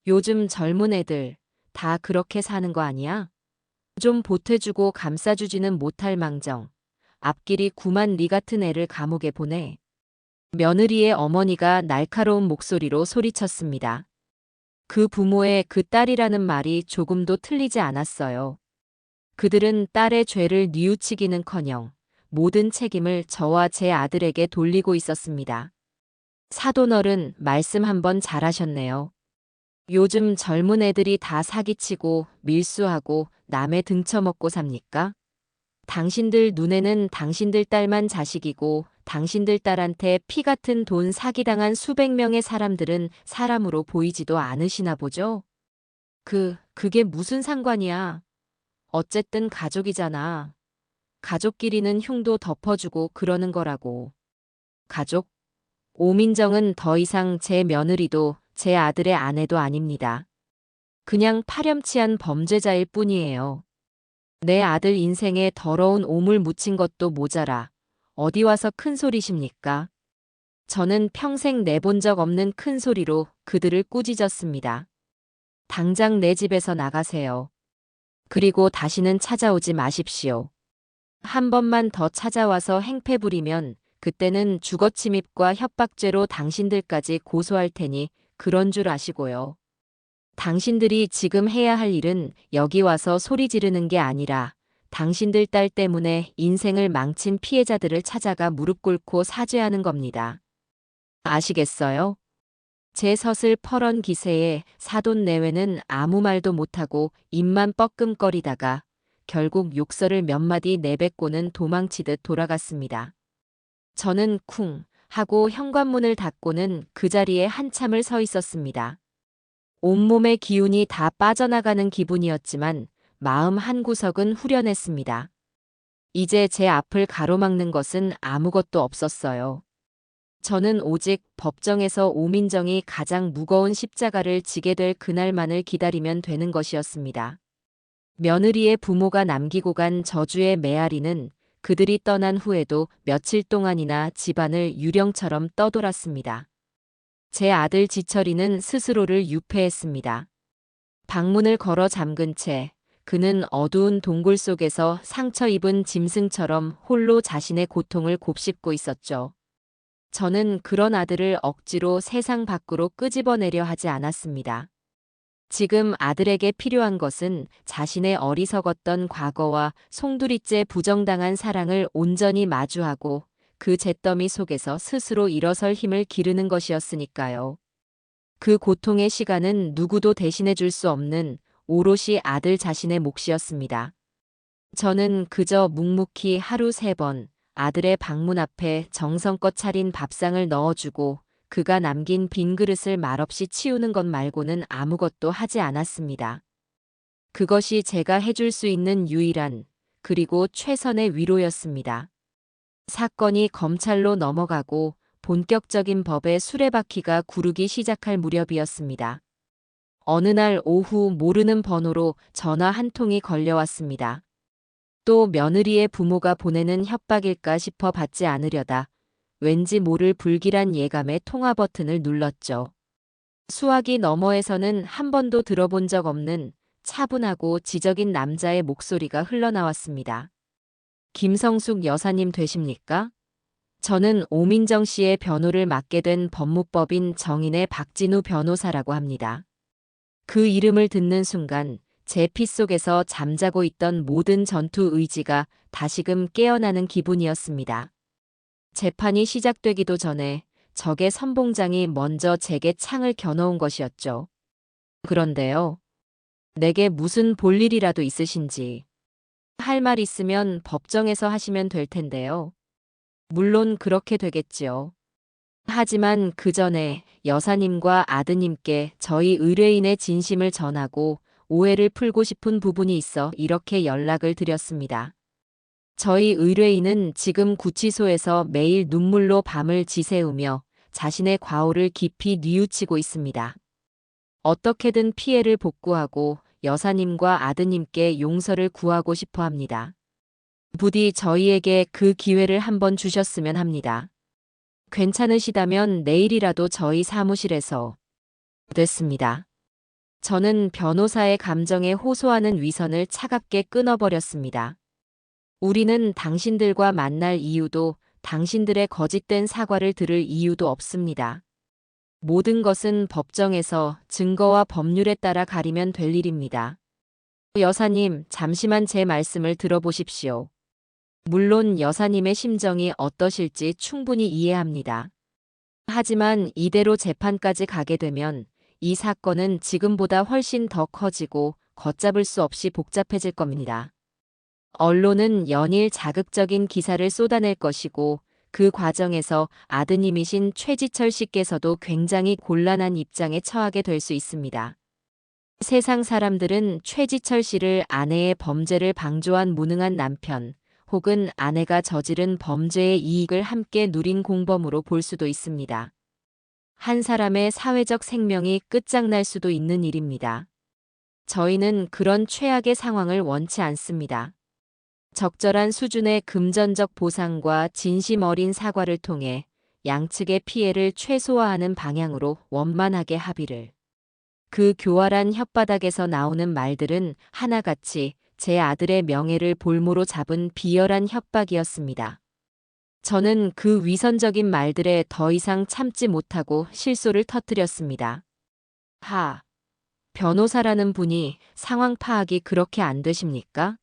요즘 젊은 애들 다 그렇게 사는 거 아니야? 좀 보태주고 감싸주지는 못할 망정. 앞길이 구만 리 같은 애를 감옥에 보내. 며느리의 어머니가 날카로운 목소리로 소리쳤습니다. 그 부모의 그 딸이라는 말이 조금도 틀리지 않았어요. 그들은 딸의 죄를 뉘우치기는커녕 모든 책임을 저와 제 아들에게 돌리고 있었습니다. 사돈어른 말씀 한번 잘하셨네요. 요즘 젊은 애들이 다 사기치고 밀수하고 남의 등쳐먹고 삽니까? 당신들 눈에는 당신들 딸만 자식이고 당신들 딸한테 피 같은 돈 사기당한 수백 명의 사람들은 사람으로 보이지도 않으시나 보죠? 그게 무슨 상관이야? 어쨌든 가족이잖아. 가족끼리는 흉도 덮어주고 그러는 거라고. 가족? 오민정은 더 이상 제 며느리도 제 아들의 아내도 아닙니다. 그냥 파렴치한 범죄자일 뿐이에요. 내 아들 인생에 더러운 오물 묻힌 것도 모자라 어디 와서 큰 소리십니까? 저는 평생 내본 적 없는 큰 소리로 그들을 꾸짖었습니다. 당장 내 집에서 나가세요. 그리고 다시는 찾아오지 마십시오. 한 번만 더 찾아와서 행패 부리면 그때는 주거침입과 협박죄로 당신들까지 고소할 테니 그런 줄 아시고요. 당신들이 지금 해야 할 일은 여기 와서 소리 지르는 게 아니라 당신들 딸 때문에 인생을 망친 피해자들을 찾아가 무릎 꿇고 사죄하는 겁니다. 아시겠어요? 제 서슬 퍼런 기세에 사돈 내외는 아무 말도 못하고 입만 뻐끔거리다가 결국 욕설을 몇 마디 내뱉고는 도망치듯 돌아갔습니다. 저는 쿵 하고 현관문을 닫고는 그 자리에 한참을 서 있었습니다. 온몸의 기운이 다 빠져나가는 기분이었지만 마음 한구석은 후련했습니다. 이제 제 앞을 가로막는 것은 아무것도 없었어요. 저는 오직 법정에서 오민정이 가장 무거운 십자가를 지게 될 그날만을 기다리면 되는 것이었습니다. 며느리의 부모가 남기고 간 저주의 메아리는 그들이 떠난 후에도 며칠 동안이나 집안을 유령처럼 떠돌았습니다. 제 아들 지철이는 스스로를 유폐했습니다. 방문을 걸어 잠근 채 그는 어두운 동굴 속에서 상처 입은 짐승처럼 홀로 자신의 고통을 곱씹고 있었죠. 저는 그런 아들을 억지로 세상 밖으로 끄집어내려 하지 않았습니다. 지금 아들에게 필요한 것은 자신의 어리석었던 과거와 송두리째 부정당한 사랑을 온전히 마주하고 그 잿더미 속에서 스스로 일어설 힘을 기르는 것이었으니까요. 그 고통의 시간은 누구도 대신해 줄 수 없는 오롯이 아들 자신의 몫이었습니다. 저는 그저 묵묵히 하루 3번 아들의 방문 앞에 정성껏 차린 밥상을 넣어주고 그가 남긴 빈 그릇을 말없이 치우는 것 말고는 아무것도 하지 않았습니다. 그것이 제가 해줄 수 있는 유일한 그리고 최선의 위로였습니다. 사건이 검찰로 넘어가고 본격적인 법의 수레바퀴가 구르기 시작할 무렵이었습니다. 어느 날 오후 모르는 번호로 전화 한 통이 걸려왔습니다. 또 며느리의 부모가 보내는 협박일까 싶어 받지 않으려다 왠지 모를 불길한 예감에 통화 버튼을 눌렀죠. 수화기 너머에서는 한 번도 들어본 적 없는 차분하고 지적인 남자의 목소리가 흘러나왔습니다. 김성숙 여사님 되십니까? 저는 오민정 씨의 변호를 맡게 된 법무법인 정인의 박진우 변호사라고 합니다. 그 이름을 듣는 순간 제 피 속에서 잠자고 있던 모든 전투 의지가 다시금 깨어나는 기분이었습니다. 재판이 시작되기도 전에 적의 선봉장이 먼저 제게 창을 겨누은 것이었죠. 그런데요. 내게 무슨 볼일이라도 있으신지. 할 말 있으면 법정에서 하시면 될 텐데요. 물론 그렇게 되겠지요. 하지만 그 전에 여사님과 아드님께 저희 의뢰인의 진심을 전하고 오해를 풀고 싶은 부분이 있어 이렇게 연락을 드렸습니다. 저희 의뢰인은 지금 구치소에서 매일 눈물로 밤을 지새우며 자신의 과오를 깊이 뉘우치고 있습니다. 어떻게든 피해를 복구하고 여사님과 아드님께 용서를 구하고 싶어 합니다. 부디 저희에게 그 기회를 한번 주셨으면 합니다. 괜찮으시다면 내일이라도 저희 사무실에서 됐습니다. 저는 변호사의 감정에 호소하는 위선을 차갑게 끊어버렸습니다. 우리는 당신들과 만날 이유도 당신들의 거짓된 사과를 들을 이유도 없습니다. 모든 것은 법정에서 증거와 법률에 따라 가리면 될 일입니다. 여사님, 잠시만 제 말씀을 들어보십시오. 물론 여사님의 심정이 어떠실지 충분히 이해합니다. 하지만 이대로 재판까지 가게 되면 이 사건은 지금보다 훨씬 더 커지고 걷잡을 수 없이 복잡해질 겁니다. 언론은 연일 자극적인 기사를 쏟아낼 것이고 그 과정에서 아드님이신 최지철 씨께서도 굉장히 곤란한 입장에 처하게 될 수 있습니다. 세상 사람들은 최지철 씨를 아내의 범죄를 방조한 무능한 남편, 혹은 아내가 저지른 범죄의 이익을 함께 누린 공범으로 볼 수도 있습니다. 한 사람의 사회적 생명이 끝장날 수도 있는 일입니다. 저희는 그런 최악의 상황을 원치 않습니다. 적절한 수준의 금전적 보상과 진심 어린 사과를 통해 양측의 피해를 최소화하는 방향으로 원만하게 합의를. 그 교활한 혓바닥에서 나오는 말들은 하나같이 제 아들의 명예를 볼모로 잡은 비열한 협박이었습니다. 저는 그 위선적인 말들에 더 이상 참지 못하고 실소를 터뜨렸습니다. 변호사라는 분이 상황 파악이 그렇게 안 되십니까?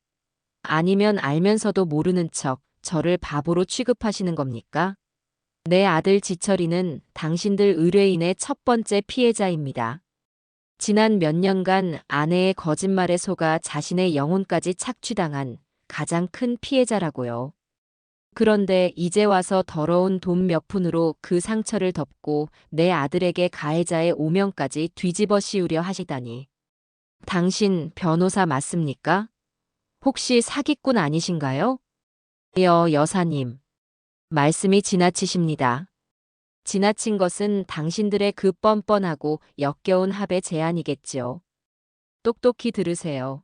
아니면 알면서도 모르는 척 저를 바보로 취급하시는 겁니까? 내 아들 지철이는 당신들 의뢰인의 첫 번째 피해자입니다. 지난 몇 년간 아내의 거짓말에 속아 자신의 영혼까지 착취당한 가장 큰 피해자라고요. 그런데 이제 와서 더러운 돈 몇 푼으로 그 상처를 덮고 내 아들에게 가해자의 오명까지 뒤집어 씌우려 하시다니. 당신 변호사 맞습니까? 혹시 사기꾼 아니신가요? 여사님. 말씀이 지나치십니다. 지나친 것은 당신들의 그 뻔뻔하고 역겨운 합의 제안이겠지요. 똑똑히 들으세요.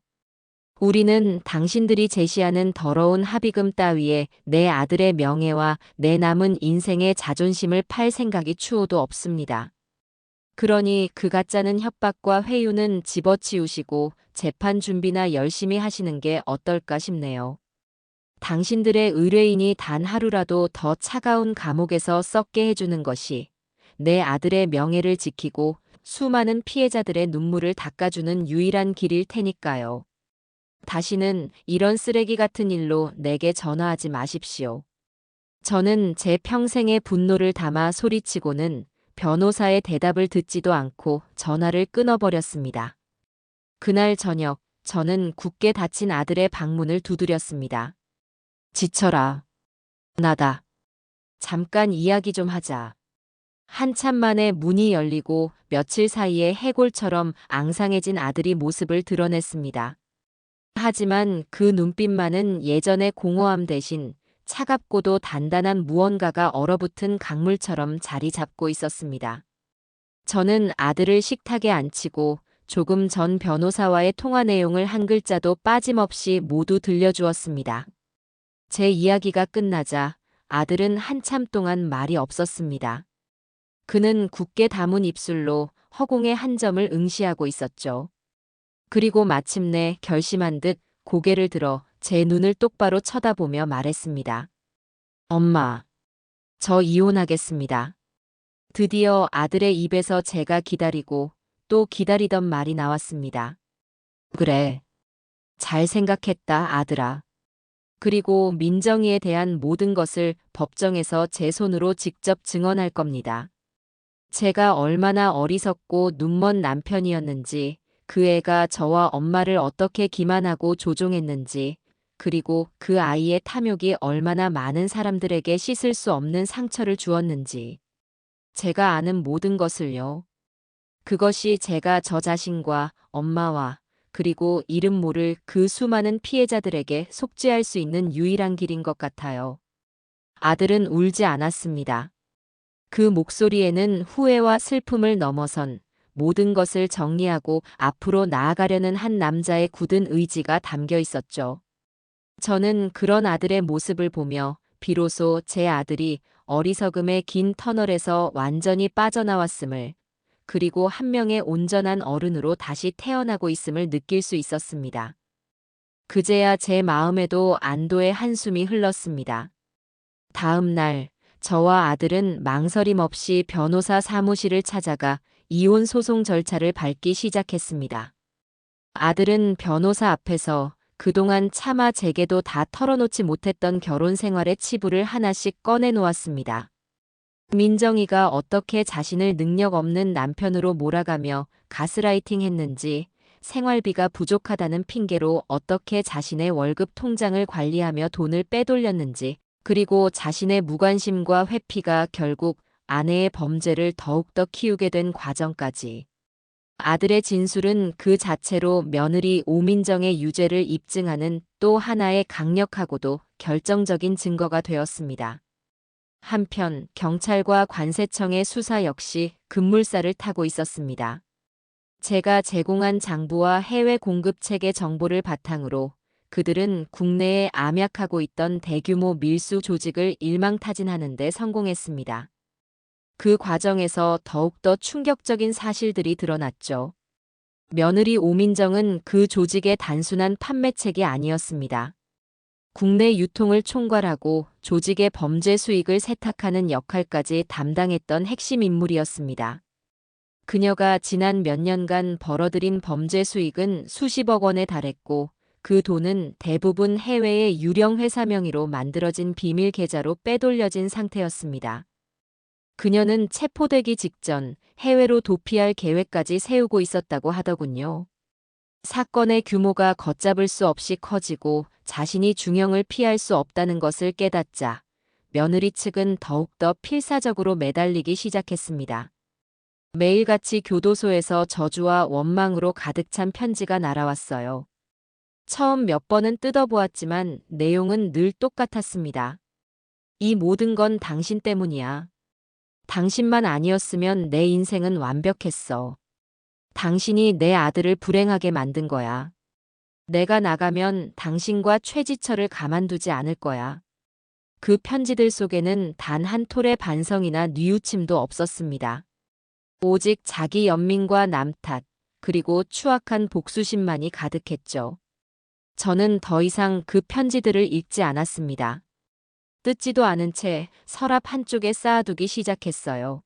우리는 당신들이 제시하는 더러운 합의금 따위에 내 아들의 명예와 내 남은 인생의 자존심을 팔 생각이 추호도 없습니다. 그러니 그 가짜는 협박과 회유는 집어치우시고 재판 준비나 열심히 하시는 게 어떨까 싶네요. 당신들의 의뢰인이 단 하루라도 더 차가운 감옥에서 썩게 해주는 것이 내 아들의 명예를 지키고 수많은 피해자들의 눈물을 닦아주는 유일한 길일 테니까요. 다시는 이런 쓰레기 같은 일로 내게 전화하지 마십시오. 저는 제 평생의 분노를 담아 소리치고는 변호사의 대답을 듣지도 않고 전화를 끊어버렸습니다. 그날 저녁, 저는 굳게 닫힌 아들의 방문을 두드렸습니다. 지철아. 나다. 잠깐 이야기 좀 하자. 한참 만에 문이 열리고 며칠 사이에 해골처럼 앙상해진 아들이 모습을 드러냈습니다. 하지만 그 눈빛만은 예전의 공허함 대신 차갑고도 단단한 무언가가 얼어붙은 강물처럼 자리 잡고 있었습니다. 저는 아들을 식탁에 앉히고 조금 전 변호사와의 통화 내용을 한 글자도 빠짐없이 모두 들려주었습니다. 제 이야기가 끝나자 아들은 한참 동안 말이 없었습니다. 그는 굳게 다문 입술로 허공의 한 점을 응시하고 있었죠. 그리고 마침내 결심한 듯 고개를 들어 제 눈을 똑바로 쳐다보며 말했습니다. 엄마, 저 이혼하겠습니다. 드디어 아들의 입에서 제가 기다리고 또 기다리던 말이 나왔습니다. 그래. 잘 생각했다, 아들아. 그리고 민정이에 대한 모든 것을 법정에서 제 손으로 직접 증언할 겁니다. 제가 얼마나 어리석고 눈먼 남편이었는지, 그 애가 저와 엄마를 어떻게 기만하고 조종했는지, 그리고 그 아이의 탐욕이 얼마나 많은 사람들에게 씻을 수 없는 상처를 주었는지. 제가 아는 모든 것을요. 그것이 제가 저 자신과 엄마와 그리고 이름 모를 그 수많은 피해자들에게 속죄할 수 있는 유일한 길인 것 같아요. 아들은 울지 않았습니다. 그 목소리에는 후회와 슬픔을 넘어선 모든 것을 정리하고 앞으로 나아가려는 한 남자의 굳은 의지가 담겨 있었죠. 저는 그런 아들의 모습을 보며 비로소 제 아들이 어리석음의 긴 터널에서 완전히 빠져나왔음을, 그리고 한 명의 온전한 어른으로 다시 태어나고 있음을 느낄 수 있었습니다. 그제야 제 마음에도 안도의 한숨이 흘렀습니다. 다음 날, 저와 아들은 망설임 없이 변호사 사무실을 찾아가 이혼 소송 절차를 밟기 시작했습니다. 아들은 변호사 앞에서 그동안 차마 제게도 다 털어놓지 못했던 결혼 생활의 치부를 하나씩 꺼내놓았습니다. 민정이가 어떻게 자신을 능력 없는 남편으로 몰아가며 가스라이팅 했는지, 생활비가 부족하다는 핑계로 어떻게 자신의 월급 통장을 관리하며 돈을 빼돌렸는지, 그리고 자신의 무관심과 회피가 결국 아내의 범죄를 더욱더 키우게 된 과정까지. 아들의 진술은 그 자체로 며느리 오민정의 유죄를 입증하는 또 하나의 강력하고도 결정적인 증거가 되었습니다. 한편 경찰과 관세청의 수사 역시 급물살을 타고 있었습니다. 제가 제공한 장부와 해외 공급 체계 정보를 바탕으로 그들은 국내에 암약하고 있던 대규모 밀수 조직을 일망타진하는 데 성공했습니다. 그 과정에서 더욱더 충격적인 사실들이 드러났죠. 며느리 오민정은 그 조직의 단순한 판매책이 아니었습니다. 국내 유통을 총괄하고 조직의 범죄 수익을 세탁하는 역할까지 담당했던 핵심 인물이었습니다. 그녀가 지난 몇 년간 벌어들인 범죄 수익은 수십억 원에 달했고, 그 돈은 대부분 해외의 유령 회사 명의로 만들어진 비밀 계좌로 빼돌려진 상태였습니다. 그녀는 체포되기 직전 해외로 도피할 계획까지 세우고 있었다고 하더군요. 사건의 규모가 걷잡을 수 없이 커지고 자신이 중형을 피할 수 없다는 것을 깨닫자 며느리 측은 더욱더 필사적으로 매달리기 시작했습니다. 매일같이 교도소에서 저주와 원망으로 가득 찬 편지가 날아왔어요. 처음 몇 번은 뜯어보았지만 내용은 늘 똑같았습니다. 이 모든 건 당신 때문이야. 당신만 아니었으면 내 인생은 완벽했어. 당신이 내 아들을 불행하게 만든 거야. 내가 나가면 당신과 최지철을 가만두지 않을 거야. 그 편지들 속에는 단 한 톨의 반성이나 뉘우침도 없었습니다. 오직 자기 연민과 남 탓, 그리고 추악한 복수심만이 가득했죠. 저는 더 이상 그 편지들을 읽지 않았습니다. 뜯지도 않은 채 서랍 한쪽에 쌓아두기 시작했어요.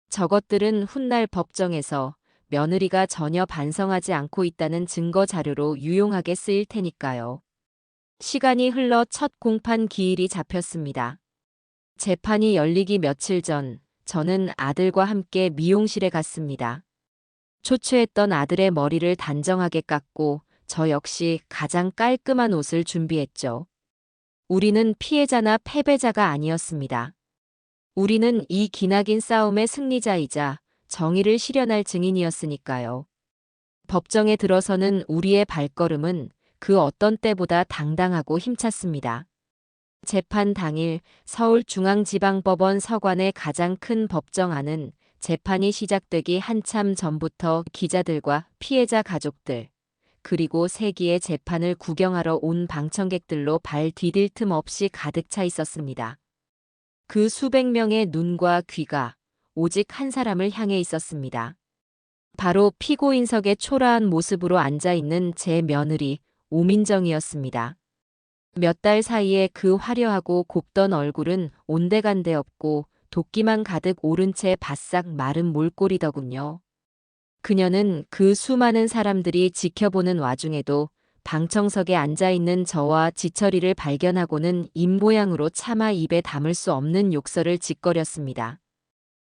저것들은 훗날 법정에서 며느리가 전혀 반성하지 않고 있다는 증거 자료로 유용하게 쓰일 테니까요. 시간이 흘러 첫 공판 기일이 잡혔습니다. 재판이 열리기 며칠 전, 저는 아들과 함께 미용실에 갔습니다. 초췌했던 아들의 머리를 단정하게 깎고 저 역시 가장 깔끔한 옷을 준비했죠. 우리는 피해자나 패배자가 아니었습니다. 우리는 이 기나긴 싸움의 승리자이자 정의를 실현할 증인이었으니까요. 법정에 들어서는 우리의 발걸음은 그 어떤 때보다 당당하고 힘찼습니다. 재판 당일 서울중앙지방법원 서관의 가장 큰 법정 안은 재판이 시작되기 한참 전부터 기자들과 피해자 가족들, 그리고 세기의 재판을 구경하러 온 방청객들로 발 디딜 틈 없이 가득 차 있었습니다. 그 수백 명의 눈과 귀가 오직 한 사람을 향해 있었습니다. 바로 피고인석에 초라한 모습으로 앉아있는 제 며느리 오민정이었습니다. 몇 달 사이에 그 화려하고 곱던 얼굴은 온데간데 없고 도끼만 가득 오른 채 바싹 마른 몰골이더군요. 그녀는 그 수많은 사람들이 지켜보는 와중에도 방청석에 앉아있는 저와 지철이를 발견하고는 입모양으로 차마 입에 담을 수 없는 욕설을 짓거렸습니다.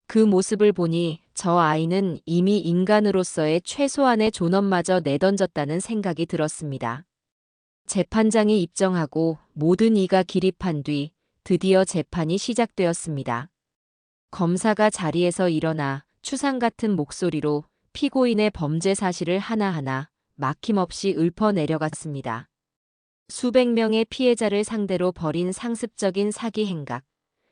그 모습을 보니 저 아이는 이미 인간으로서의 최소한의 존엄마저 내던졌다는 생각이 들었습니다. 재판장이 입정하고 모든 이가 기립한 뒤 드디어 재판이 시작되었습니다. 검사가 자리에서 일어나 추상 같은 목소리로 피고인의 범죄 사실을 하나하나 막힘없이 읊어내려갔습니다. 수백 명의 피해자를 상대로 벌인 상습적인 사기 행각,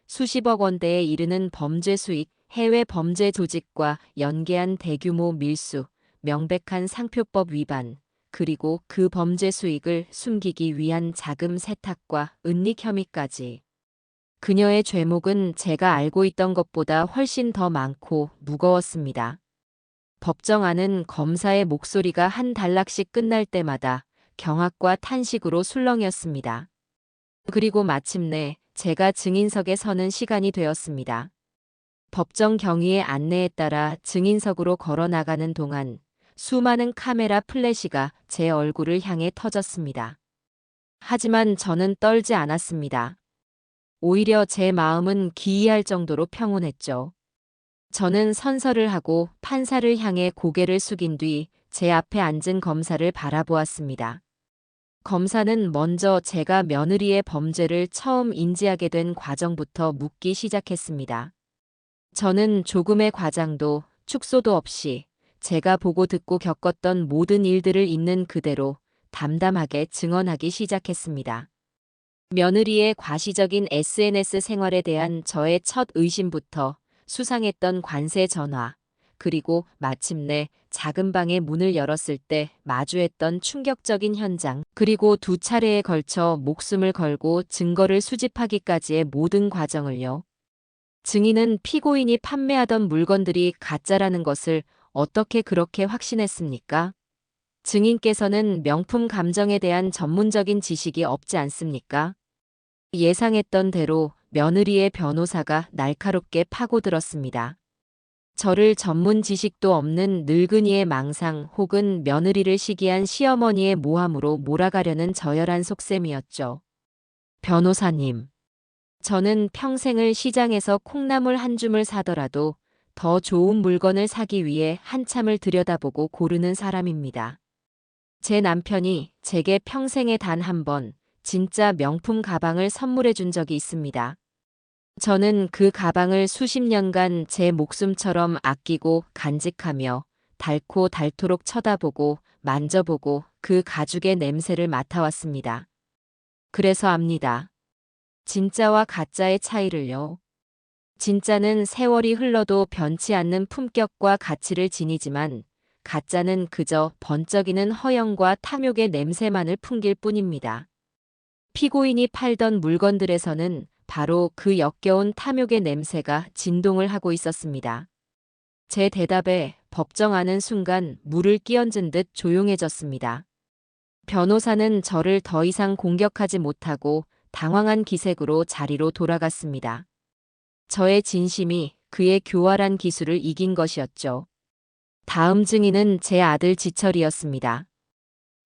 수십억 원대에 이르는 범죄 수익, 해외 범죄 조직과 연계한 대규모 밀수, 명백한 상표법 위반, 그리고 그 범죄 수익을 숨기기 위한 자금 세탁과 은닉 혐의까지. 그녀의 죄목은 제가 알고 있던 것보다 훨씬 더 많고 무거웠습니다. 법정 안은 검사의 목소리가 한 단락씩 끝날 때마다 경악과 탄식으로 술렁였습니다. 그리고 마침내 제가 증인석에 서는 시간이 되었습니다. 법정 경위의 안내에 따라 증인석으로 걸어 나가는 동안 수많은 카메라 플래시가 제 얼굴을 향해 터졌습니다. 하지만 저는 떨지 않았습니다. 오히려 제 마음은 기이할 정도로 평온했죠. 저는 선서를 하고 판사를 향해 고개를 숙인 뒤 제 앞에 앉은 검사를 바라보았습니다. 검사는 먼저 제가 며느리의 범죄를 처음 인지하게 된 과정부터 묻기 시작했습니다. 저는 조금의 과장도 축소도 없이 제가 보고 듣고 겪었던 모든 일들을 있는 그대로 담담하게 증언하기 시작했습니다. 며느리의 과시적인 SNS 생활에 대한 저의 첫 의심부터 수상했던 관세 전화, 그리고 마침내 작은 방의 문을 열었을 때 마주했던 충격적인 현장, 그리고 두 차례에 걸쳐 목숨을 걸고 증거를 수집하기까지의 모든 과정을요. 증인은 피고인이 판매하던 물건들이 가짜라는 것을 어떻게 그렇게 확신했습니까? 증인께서는 명품 감정에 대한 전문적인 지식이 없지 않습니까? 예상했던 대로 며느리의 변호사가 날카롭게 파고들었습니다. 저를 전문 지식도 없는 늙은이의 망상 혹은 며느리를 시기한 시어머니의 모함으로 몰아가려는 저열한 속셈이었죠. 변호사님, 저는 평생을 시장에서 콩나물 한 줌을 사더라도 더 좋은 물건을 사기 위해 한참을 들여다보고 고르는 사람입니다. 제 남편이 제게 평생에 단 한 번 진짜 명품 가방을 선물해 준 적이 있습니다. 저는 그 가방을 수십 년간 제 목숨처럼 아끼고 간직하며 닳고 닳도록 쳐다보고 만져보고 그 가죽의 냄새를 맡아왔습니다. 그래서 압니다. 진짜와 가짜의 차이를요. 진짜는 세월이 흘러도 변치 않는 품격과 가치를 지니지만 가짜는 그저 번쩍이는 허영과 탐욕의 냄새만을 풍길 뿐입니다. 피고인이 팔던 물건들에서는 바로 그 역겨운 탐욕의 냄새가 진동을 하고 있었습니다. 제 대답에 법정하는 순간 물을 끼얹은 듯 조용해졌습니다. 변호사는 저를 더 이상 공격하지 못하고 당황한 기색으로 자리로 돌아갔습니다. 저의 진심이 그의 교활한 기술을 이긴 것이었죠. 다음 증인은 제 아들 지철이었습니다.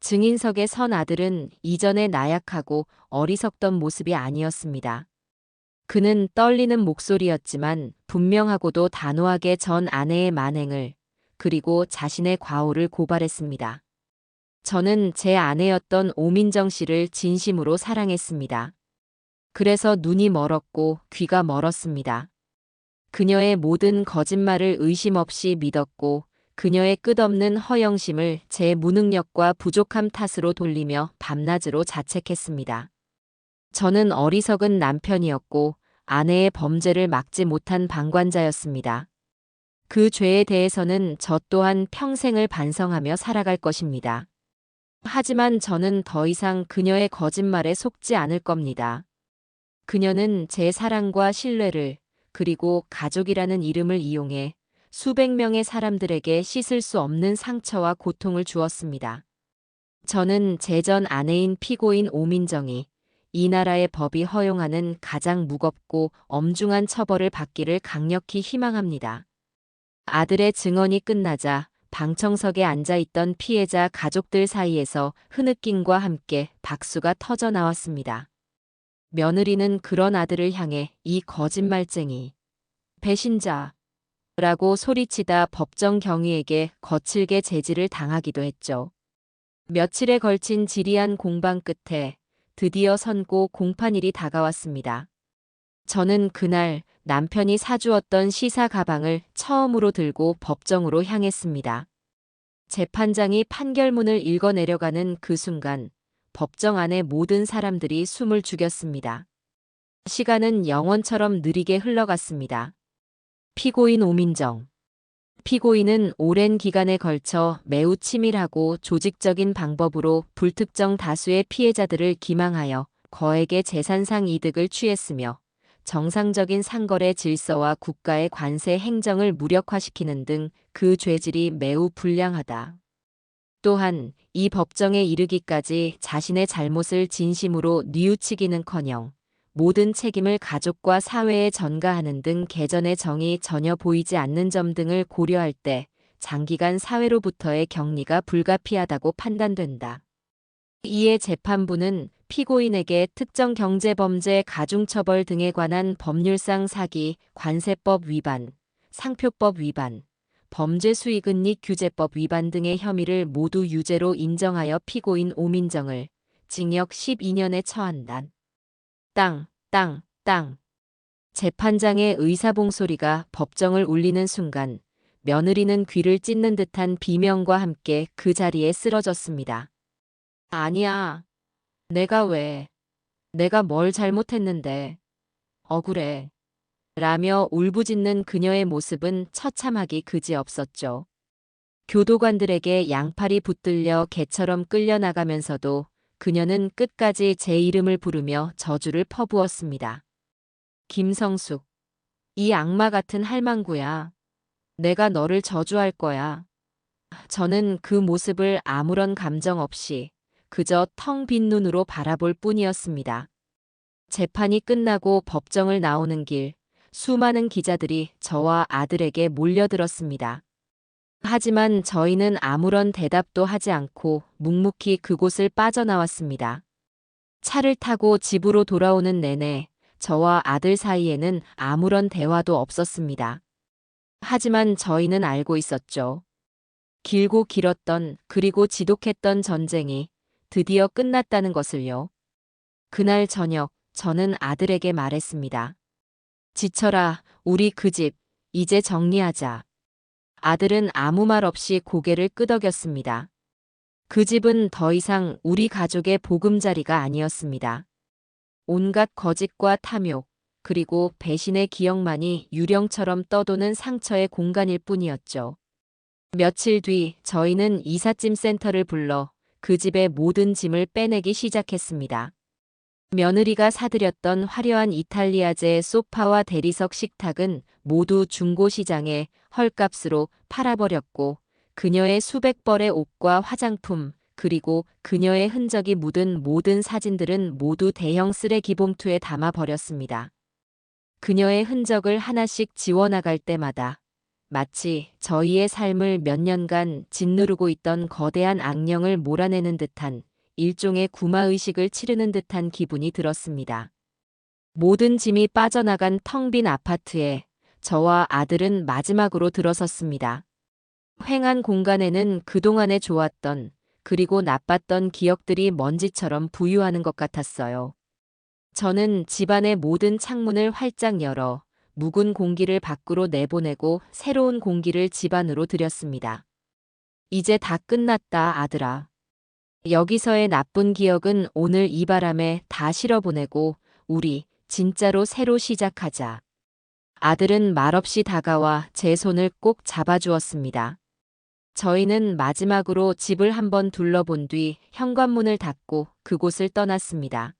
증인석에 선 아들은 이전에 나약하고 어리석던 모습이 아니었습니다. 그는 떨리는 목소리였지만 분명하고도 단호하게 전 아내의 만행을, 그리고 자신의 과오를 고발했습니다. 저는 제 아내였던 오민정 씨를 진심으로 사랑했습니다. 그래서 눈이 멀었고 귀가 멀었습니다. 그녀의 모든 거짓말을 의심 없이 믿었고 그녀의 끝없는 허영심을 제 무능력과 부족함 탓으로 돌리며 밤낮으로 자책했습니다. 저는 어리석은 남편이었고 아내의 범죄를 막지 못한 방관자였습니다. 그 죄에 대해서는 저 또한 평생을 반성하며 살아갈 것입니다. 하지만 저는 더 이상 그녀의 거짓말에 속지 않을 겁니다. 그녀는 제 사랑과 신뢰를, 그리고 가족이라는 이름을 이용해 수백 명의 사람들에게 씻을 수 없는 상처와 고통을 주었습니다. 저는 제 전 아내인 피고인 오민정이 이 나라의 법이 허용하는 가장 무겁고 엄중한 처벌을 받기를 강력히 희망합니다. 아들의 증언이 끝나자 방청석에 앉아있던 피해자 가족들 사이에서 흐느낌과 함께 박수가 터져 나왔습니다. 며느리는 그런 아들을 향해 이 거짓말쟁이, 배신자 라고 소리치다 법정 경위에게 거칠게 제지를 당하기도 했죠. 며칠에 걸친 지리한 공방 끝에 드디어 선고 공판일이 다가왔습니다. 저는 그날 남편이 사주었던 시사 가방을 처음으로 들고 법정으로 향했습니다. 재판장이 판결문을 읽어내려가는 그 순간 법정 안의 모든 사람들이 숨을 죽였습니다. 시간은 영원처럼 느리게 흘러갔습니다. 피고인 오민정, 피고인은 오랜 기간에 걸쳐 매우 치밀하고 조직적인 방법으로 불특정 다수의 피해자들을 기망하여 거액의 재산상 이득을 취했으며 정상적인 상거래 질서와 국가의 관세 행정을 무력화시키는 등 그 죄질이 매우 불량하다. 또한 이 법정에 이르기까지 자신의 잘못을 진심으로 뉘우치기는커녕 모든 책임을 가족과 사회에 전가하는 등 개전의 정이 전혀 보이지 않는 점 등을 고려할 때 장기간 사회로부터의 격리가 불가피하다고 판단된다. 이에 재판부는 피고인에게 특정 경제범죄 가중처벌 등에 관한 법률상 사기, 관세법 위반, 상표법 위반, 범죄 수익은닉 규제법 위반 등의 혐의를 모두 유죄로 인정하여 피고인 오민정을 징역 12년에 처한다. 땅, 땅, 땅. 재판장의 의사봉소리가 법정을 울리는 순간 며느리는 귀를 찢는 듯한 비명과 함께 그 자리에 쓰러졌습니다. 아니야. 내가 왜? 내가 뭘 잘못했는데? 억울해. 라며 울부짖는 그녀의 모습은 처참하기 그지없었죠. 교도관들에게 양팔이 붙들려 개처럼 끌려나가면서도 그녀는 끝까지 제 이름을 부르며 저주를 퍼부었습니다. 김성숙. 이 악마 같은 할망구야. 내가 너를 저주할 거야. 저는 그 모습을 아무런 감정 없이 그저 텅 빈 눈으로 바라볼 뿐이었습니다. 재판이 끝나고 법정을 나오는 길, 수많은 기자들이 저와 아들에게 몰려들었습니다. 하지만 저희는 아무런 대답도 하지 않고 묵묵히 그곳을 빠져나왔습니다. 차를 타고 집으로 돌아오는 내내 저와 아들 사이에는 아무런 대화도 없었습니다. 하지만 저희는 알고 있었죠. 길고 길었던 그리고 지독했던 전쟁이 드디어 끝났다는 것을요. 그날 저녁 저는 아들에게 말했습니다. 지쳐라, 우리 그 집, 이제 정리하자. 아들은 아무 말 없이 고개를 끄덕였습니다. 그 집은 더 이상 우리 가족의 보금자리가 아니었습니다. 온갖 거짓과 탐욕, 그리고 배신의 기억만이 유령처럼 떠도는 상처의 공간일 뿐이었죠. 며칠 뒤 저희는 이삿짐 센터를 불러 그 집의 모든 짐을 빼내기 시작했습니다. 며느리가 사들였던 화려한 이탈리아제 소파와 대리석 식탁은 모두 중고시장에 헐값으로 팔아버렸고 그녀의 수백 벌의 옷과 화장품 그리고 그녀의 흔적이 묻은 모든 사진들은 모두 대형 쓰레기 봉투에 담아버렸습니다. 그녀의 흔적을 하나씩 지워나갈 때마다 마치 저희의 삶을 몇 년간 짓누르고 있던 거대한 악령을 몰아내는 듯한 일종의 구마의식을 치르는 듯한 기분이 들었습니다. 모든 짐이 빠져나간 텅 빈 아파트에 저와 아들은 마지막으로 들어섰습니다. 휑한 공간에는 그동안에 좋았던 그리고 나빴던 기억들이 먼지처럼 부유하는 것 같았어요. 저는 집안의 모든 창문을 활짝 열어 묵은 공기를 밖으로 내보내고 새로운 공기를 집 안으로 들였습니다. 이제 다 끝났다, 아들아. 여기서의 나쁜 기억은 오늘 이 바람에 다 실어보내고 우리 진짜로 새로 시작하자. 아들은 말없이 다가와 제 손을 꼭 잡아주었습니다. 저희는 마지막으로 집을 한번 둘러본 뒤 현관문을 닫고 그곳을 떠났습니다.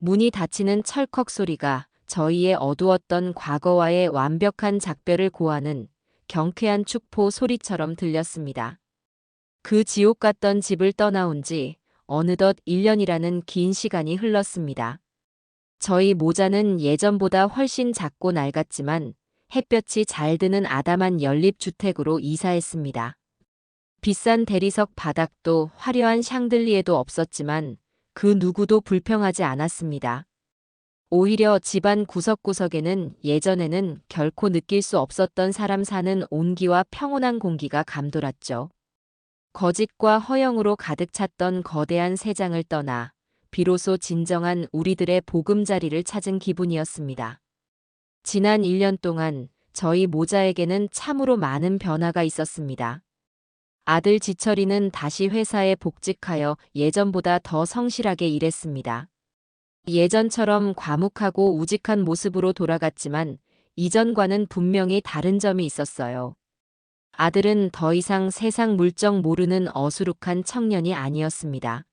문이 닫히는 철컥 소리가 저희의 어두웠던 과거와의 완벽한 작별을 고하는 경쾌한 축포 소리처럼 들렸습니다. 그 지옥 같던 집을 떠나온 지 어느덧 1년이라는 긴 시간이 흘렀습니다. 저희 모자는 예전보다 훨씬 작고 낡았지만 햇볕이 잘 드는 아담한 연립주택으로 이사했습니다. 비싼 대리석 바닥도 화려한 샹들리에도 없었지만 그 누구도 불평하지 않았습니다. 오히려 집안 구석구석에는 예전에는 결코 느낄 수 없었던 사람 사는 온기와 평온한 공기가 감돌았죠. 거짓과 허영으로 가득 찼던 거대한 세장을 떠나 비로소 진정한 우리들의 보금자리를 찾은 기분이었습니다. 지난 1년 동안 저희 모자에게는 참으로 많은 변화가 있었습니다. 아들 지철이는 다시 회사에 복직하여 예전보다 더 성실하게 일했습니다. 예전처럼 과묵하고 우직한 모습으로 돌아갔지만 이전과는 분명히 다른 점이 있었어요. 아들은 더 이상 세상 물정 모르는 어수룩한 청년이 아니었습니다.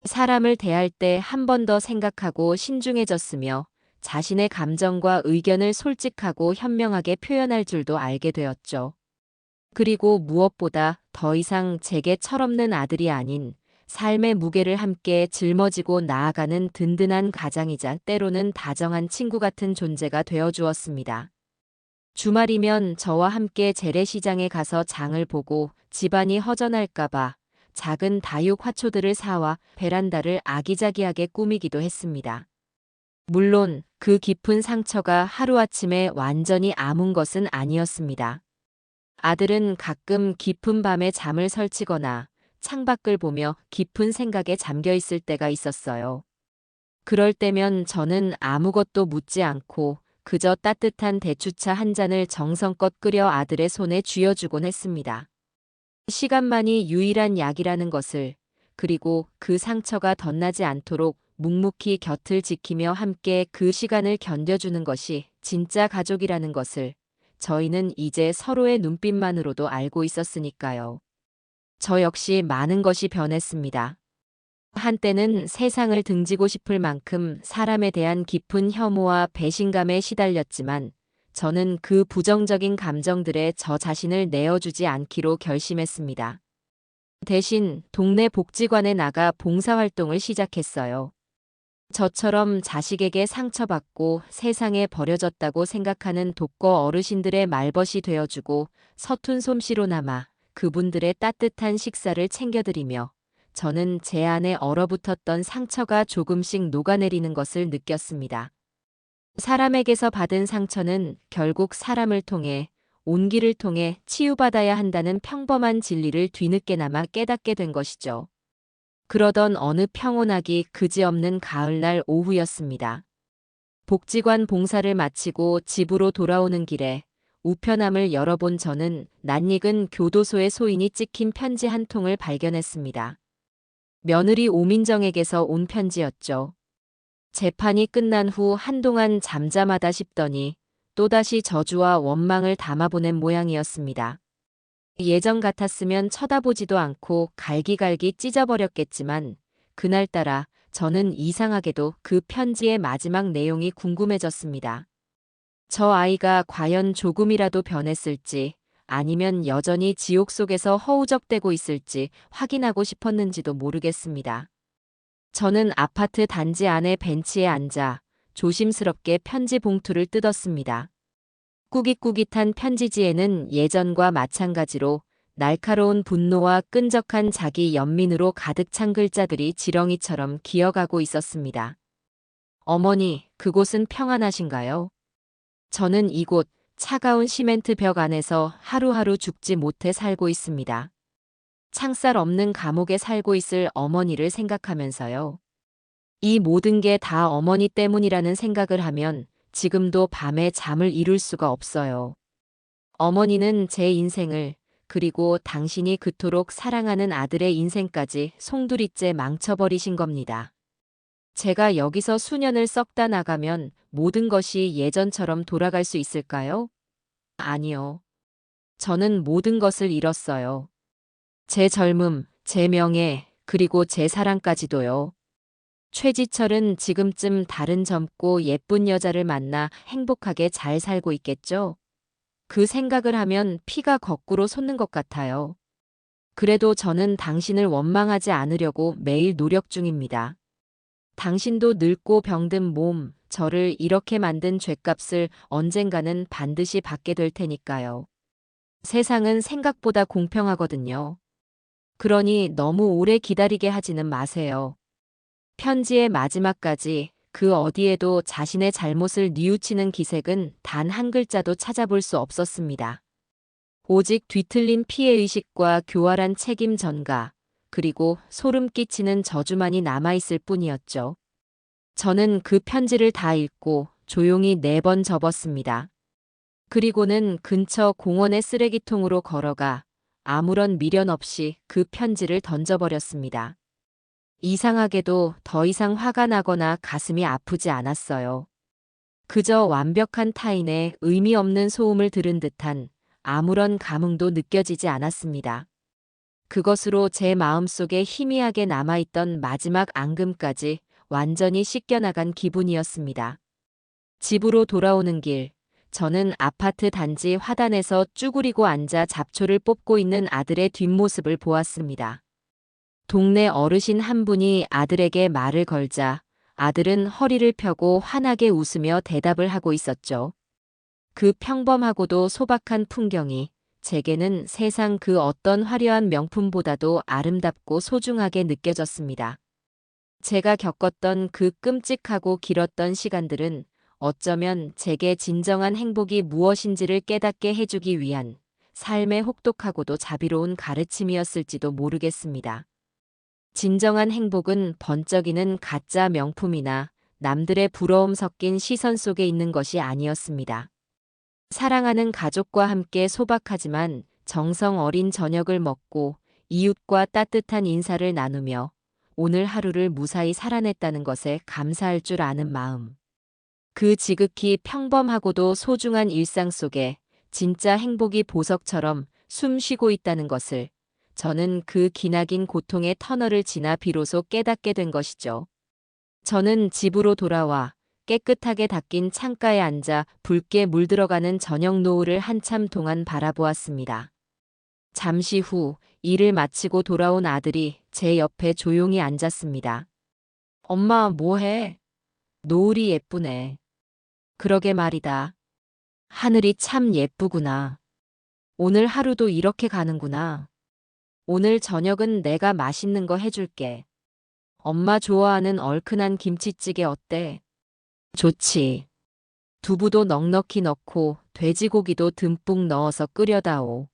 사람을 대할 때 한 번 더 생각하고 신중해졌으며 자신의 감정과 의견을 솔직하고 현명하게 표현할 줄도 알게 되었죠. 그리고 무엇보다 더 이상 제게 철없는 아들이 아닌 삶의 무게를 함께 짊어지고 나아가는 든든한 가장이자 때로는 다정한 친구 같은 존재가 되어 주었습니다. 주말이면 저와 함께 재래시장에 가서 장을 보고 집안이 허전할까봐 작은 다육 화초들을 사와 베란다를 아기자기하게 꾸미기도 했습니다. 물론 그 깊은 상처가 하루아침에 완전히 아문 것은 아니었습니다. 아들은 가끔 깊은 밤에 잠을 설치거나 창밖을 보며 깊은 생각에 잠겨 있을 때가 있었어요. 그럴 때면 저는 아무것도 묻지 않고 그저 따뜻한 대추차 한 잔을 정성껏 끓여 아들의 손에 쥐어주곤 했습니다. 시간만이 유일한 약이라는 것을, 그리고 그 상처가 덧나지 않도록 묵묵히 곁을 지키며 함께 그 시간을 견뎌주는 것이 진짜 가족이라는 것을 저희는 이제 서로의 눈빛만으로도 알고 있었으니까요. 저 역시 많은 것이 변했습니다. 한때는 세상을 등지고 싶을 만큼 사람에 대한 깊은 혐오와 배신감에 시달렸지만 저는 그 부정적인 감정들에 저 자신을 내어주지 않기로 결심했습니다. 대신 동네 복지관에 나가 봉사활동을 시작했어요. 저처럼 자식에게 상처받고 세상에 버려졌다고 생각하는 독거 어르신들의 말벗이 되어주고 서툰 솜씨로나마 그분들의 따뜻한 식사를 챙겨드리며 저는 제 안에 얼어붙었던 상처가 조금씩 녹아내리는 것을 느꼈습니다. 사람에게서 받은 상처는 결국 사람을 통해, 온기를 통해 치유받아야 한다는 평범한 진리를 뒤늦게나마 깨닫게 된 것이죠. 그러던 어느 평온하기 그지없는 가을날 오후였습니다. 복지관 봉사를 마치고 집으로 돌아오는 길에 우편함을 열어본 저는 낯익은 교도소의 소인이 찍힌 편지 한 통을 발견했습니다. 며느리 오민정에게서 온 편지였죠. 재판이 끝난 후 한동안 잠잠하다 싶더니 또다시 저주와 원망을 담아보낸 모양이었습니다. 예전 같았으면 쳐다보지도 않고 갈기갈기 찢어버렸겠지만 그날따라 저는 이상하게도 그 편지의 마지막 내용이 궁금해졌습니다. 저 아이가 과연 조금이라도 변했을지 아니면 여전히 지옥 속에서 허우적대고 있을지 확인하고 싶었는지도 모르겠습니다. 저는 아파트 단지 안의 벤치에 앉아 조심스럽게 편지 봉투를 뜯었습니다. 꾸깃꾸깃한 편지지에는 예전과 마찬가지로 날카로운 분노와 끈적한 자기 연민으로 가득 찬 글자들이 지렁이처럼 기어가고 있었습니다. 어머니, 그곳은 평안하신가요? 저는 이곳 차가운 시멘트 벽 안에서 하루하루 죽지 못해 살고 있습니다. 창살 없는 감옥에 살고 있을 어머니를 생각하면서요. 이 모든 게 다 어머니 때문이라는 생각을 하면 지금도 밤에 잠을 이룰 수가 없어요. 어머니는 제 인생을, 그리고 당신이 그토록 사랑하는 아들의 인생까지 송두리째 망쳐버리신 겁니다. 제가 여기서 수년을 썩다 나가면 모든 것이 예전처럼 돌아갈 수 있을까요? 아니요. 저는 모든 것을 잃었어요. 제 젊음, 제 명예, 그리고 제 사랑까지도요. 최지철은 지금쯤 다른 젊고 예쁜 여자를 만나 행복하게 잘 살고 있겠죠? 그 생각을 하면 피가 거꾸로 솟는 것 같아요. 그래도 저는 당신을 원망하지 않으려고 매일 노력 중입니다. 당신도 늙고 병든 몸, 저를 이렇게 만든 죗값을 언젠가는 반드시 받게 될 테니까요. 세상은 생각보다 공평하거든요. 그러니 너무 오래 기다리게 하지는 마세요. 편지의 마지막까지 그 어디에도 자신의 잘못을 뉘우치는 기색은 단 한 글자도 찾아볼 수 없었습니다. 오직 뒤틀린 피해의식과 교활한 책임 전가, 그리고 소름 끼치는 저주만이 남아있을 뿐이었죠. 저는 그 편지를 다 읽고 조용히 4번 접었습니다. 그리고는 근처 공원의 쓰레기통으로 걸어가 아무런 미련 없이 그 편지를 던져버렸습니다. 이상하게도 더 이상 화가 나거나 가슴이 아프지 않았어요. 그저 완벽한 타인의 의미 없는 소음을 들은 듯한 아무런 감흥도 느껴지지 않았습니다. 그것으로 제 마음속에 희미하게 남아있던 마지막 앙금까지 완전히 씻겨나간 기분이었습니다. 집으로 돌아오는 길, 저는 아파트 단지 화단에서 쭈그리고 앉아 잡초를 뽑고 있는 아들의 뒷모습을 보았습니다. 동네 어르신 한 분이 아들에게 말을 걸자 아들은 허리를 펴고 환하게 웃으며 대답을 하고 있었죠. 그 평범하고도 소박한 풍경이 제게는 세상 그 어떤 화려한 명품보다도 아름답고 소중하게 느껴졌습니다. 제가 겪었던 그 끔찍하고 길었던 시간들은 어쩌면 제게 진정한 행복이 무엇인지를 깨닫게 해주기 위한 삶의 혹독하고도 자비로운 가르침이었을지도 모르겠습니다. 진정한 행복은 번쩍이는 가짜 명품이나 남들의 부러움 섞인 시선 속에 있는 것이 아니었습니다. 사랑하는 가족과 함께 소박하지만 정성 어린 저녁을 먹고 이웃과 따뜻한 인사를 나누며 오늘 하루를 무사히 살아냈다는 것에 감사할 줄 아는 마음. 그 지극히 평범하고도 소중한 일상 속에 진짜 행복이 보석처럼 숨 쉬고 있다는 것을 저는 그 기나긴 고통의 터널을 지나 비로소 깨닫게 된 것이죠. 저는 집으로 돌아와 깨끗하게 닦인 창가에 앉아 붉게 물들어가는 저녁 노을을 한참 동안 바라보았습니다. 잠시 후 일을 마치고 돌아온 아들이 제 옆에 조용히 앉았습니다. 엄마, 뭐해? 노을이 예쁘네. 그러게 말이다. 하늘이 참 예쁘구나. 오늘 하루도 이렇게 가는구나. 오늘 저녁은 내가 맛있는 거 해줄게. 엄마 좋아하는 얼큰한 김치찌개 어때? 좋지. 두부도 넉넉히 넣고 돼지고기도 듬뿍 넣어서 끓여다오.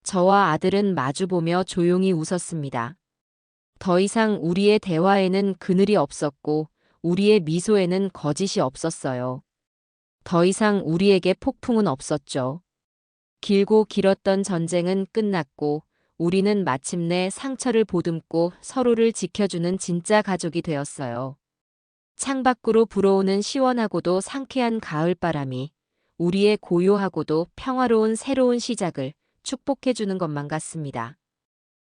저와 아들은 마주보며 조용히 웃었습니다. 더 이상 우리의 대화에는 그늘이 없었고 우리의 미소에는 거짓이 없었어요. 더 이상 우리에게 폭풍은 없었죠. 길고 길었던 전쟁은 끝났고 우리는 마침내 상처를 보듬고 서로를 지켜주는 진짜 가족이 되었어요. 창밖으로 불어오는 시원하고도 상쾌한 가을바람이 우리의 고요하고도 평화로운 새로운 시작을 축복해주는 것만 같습니다.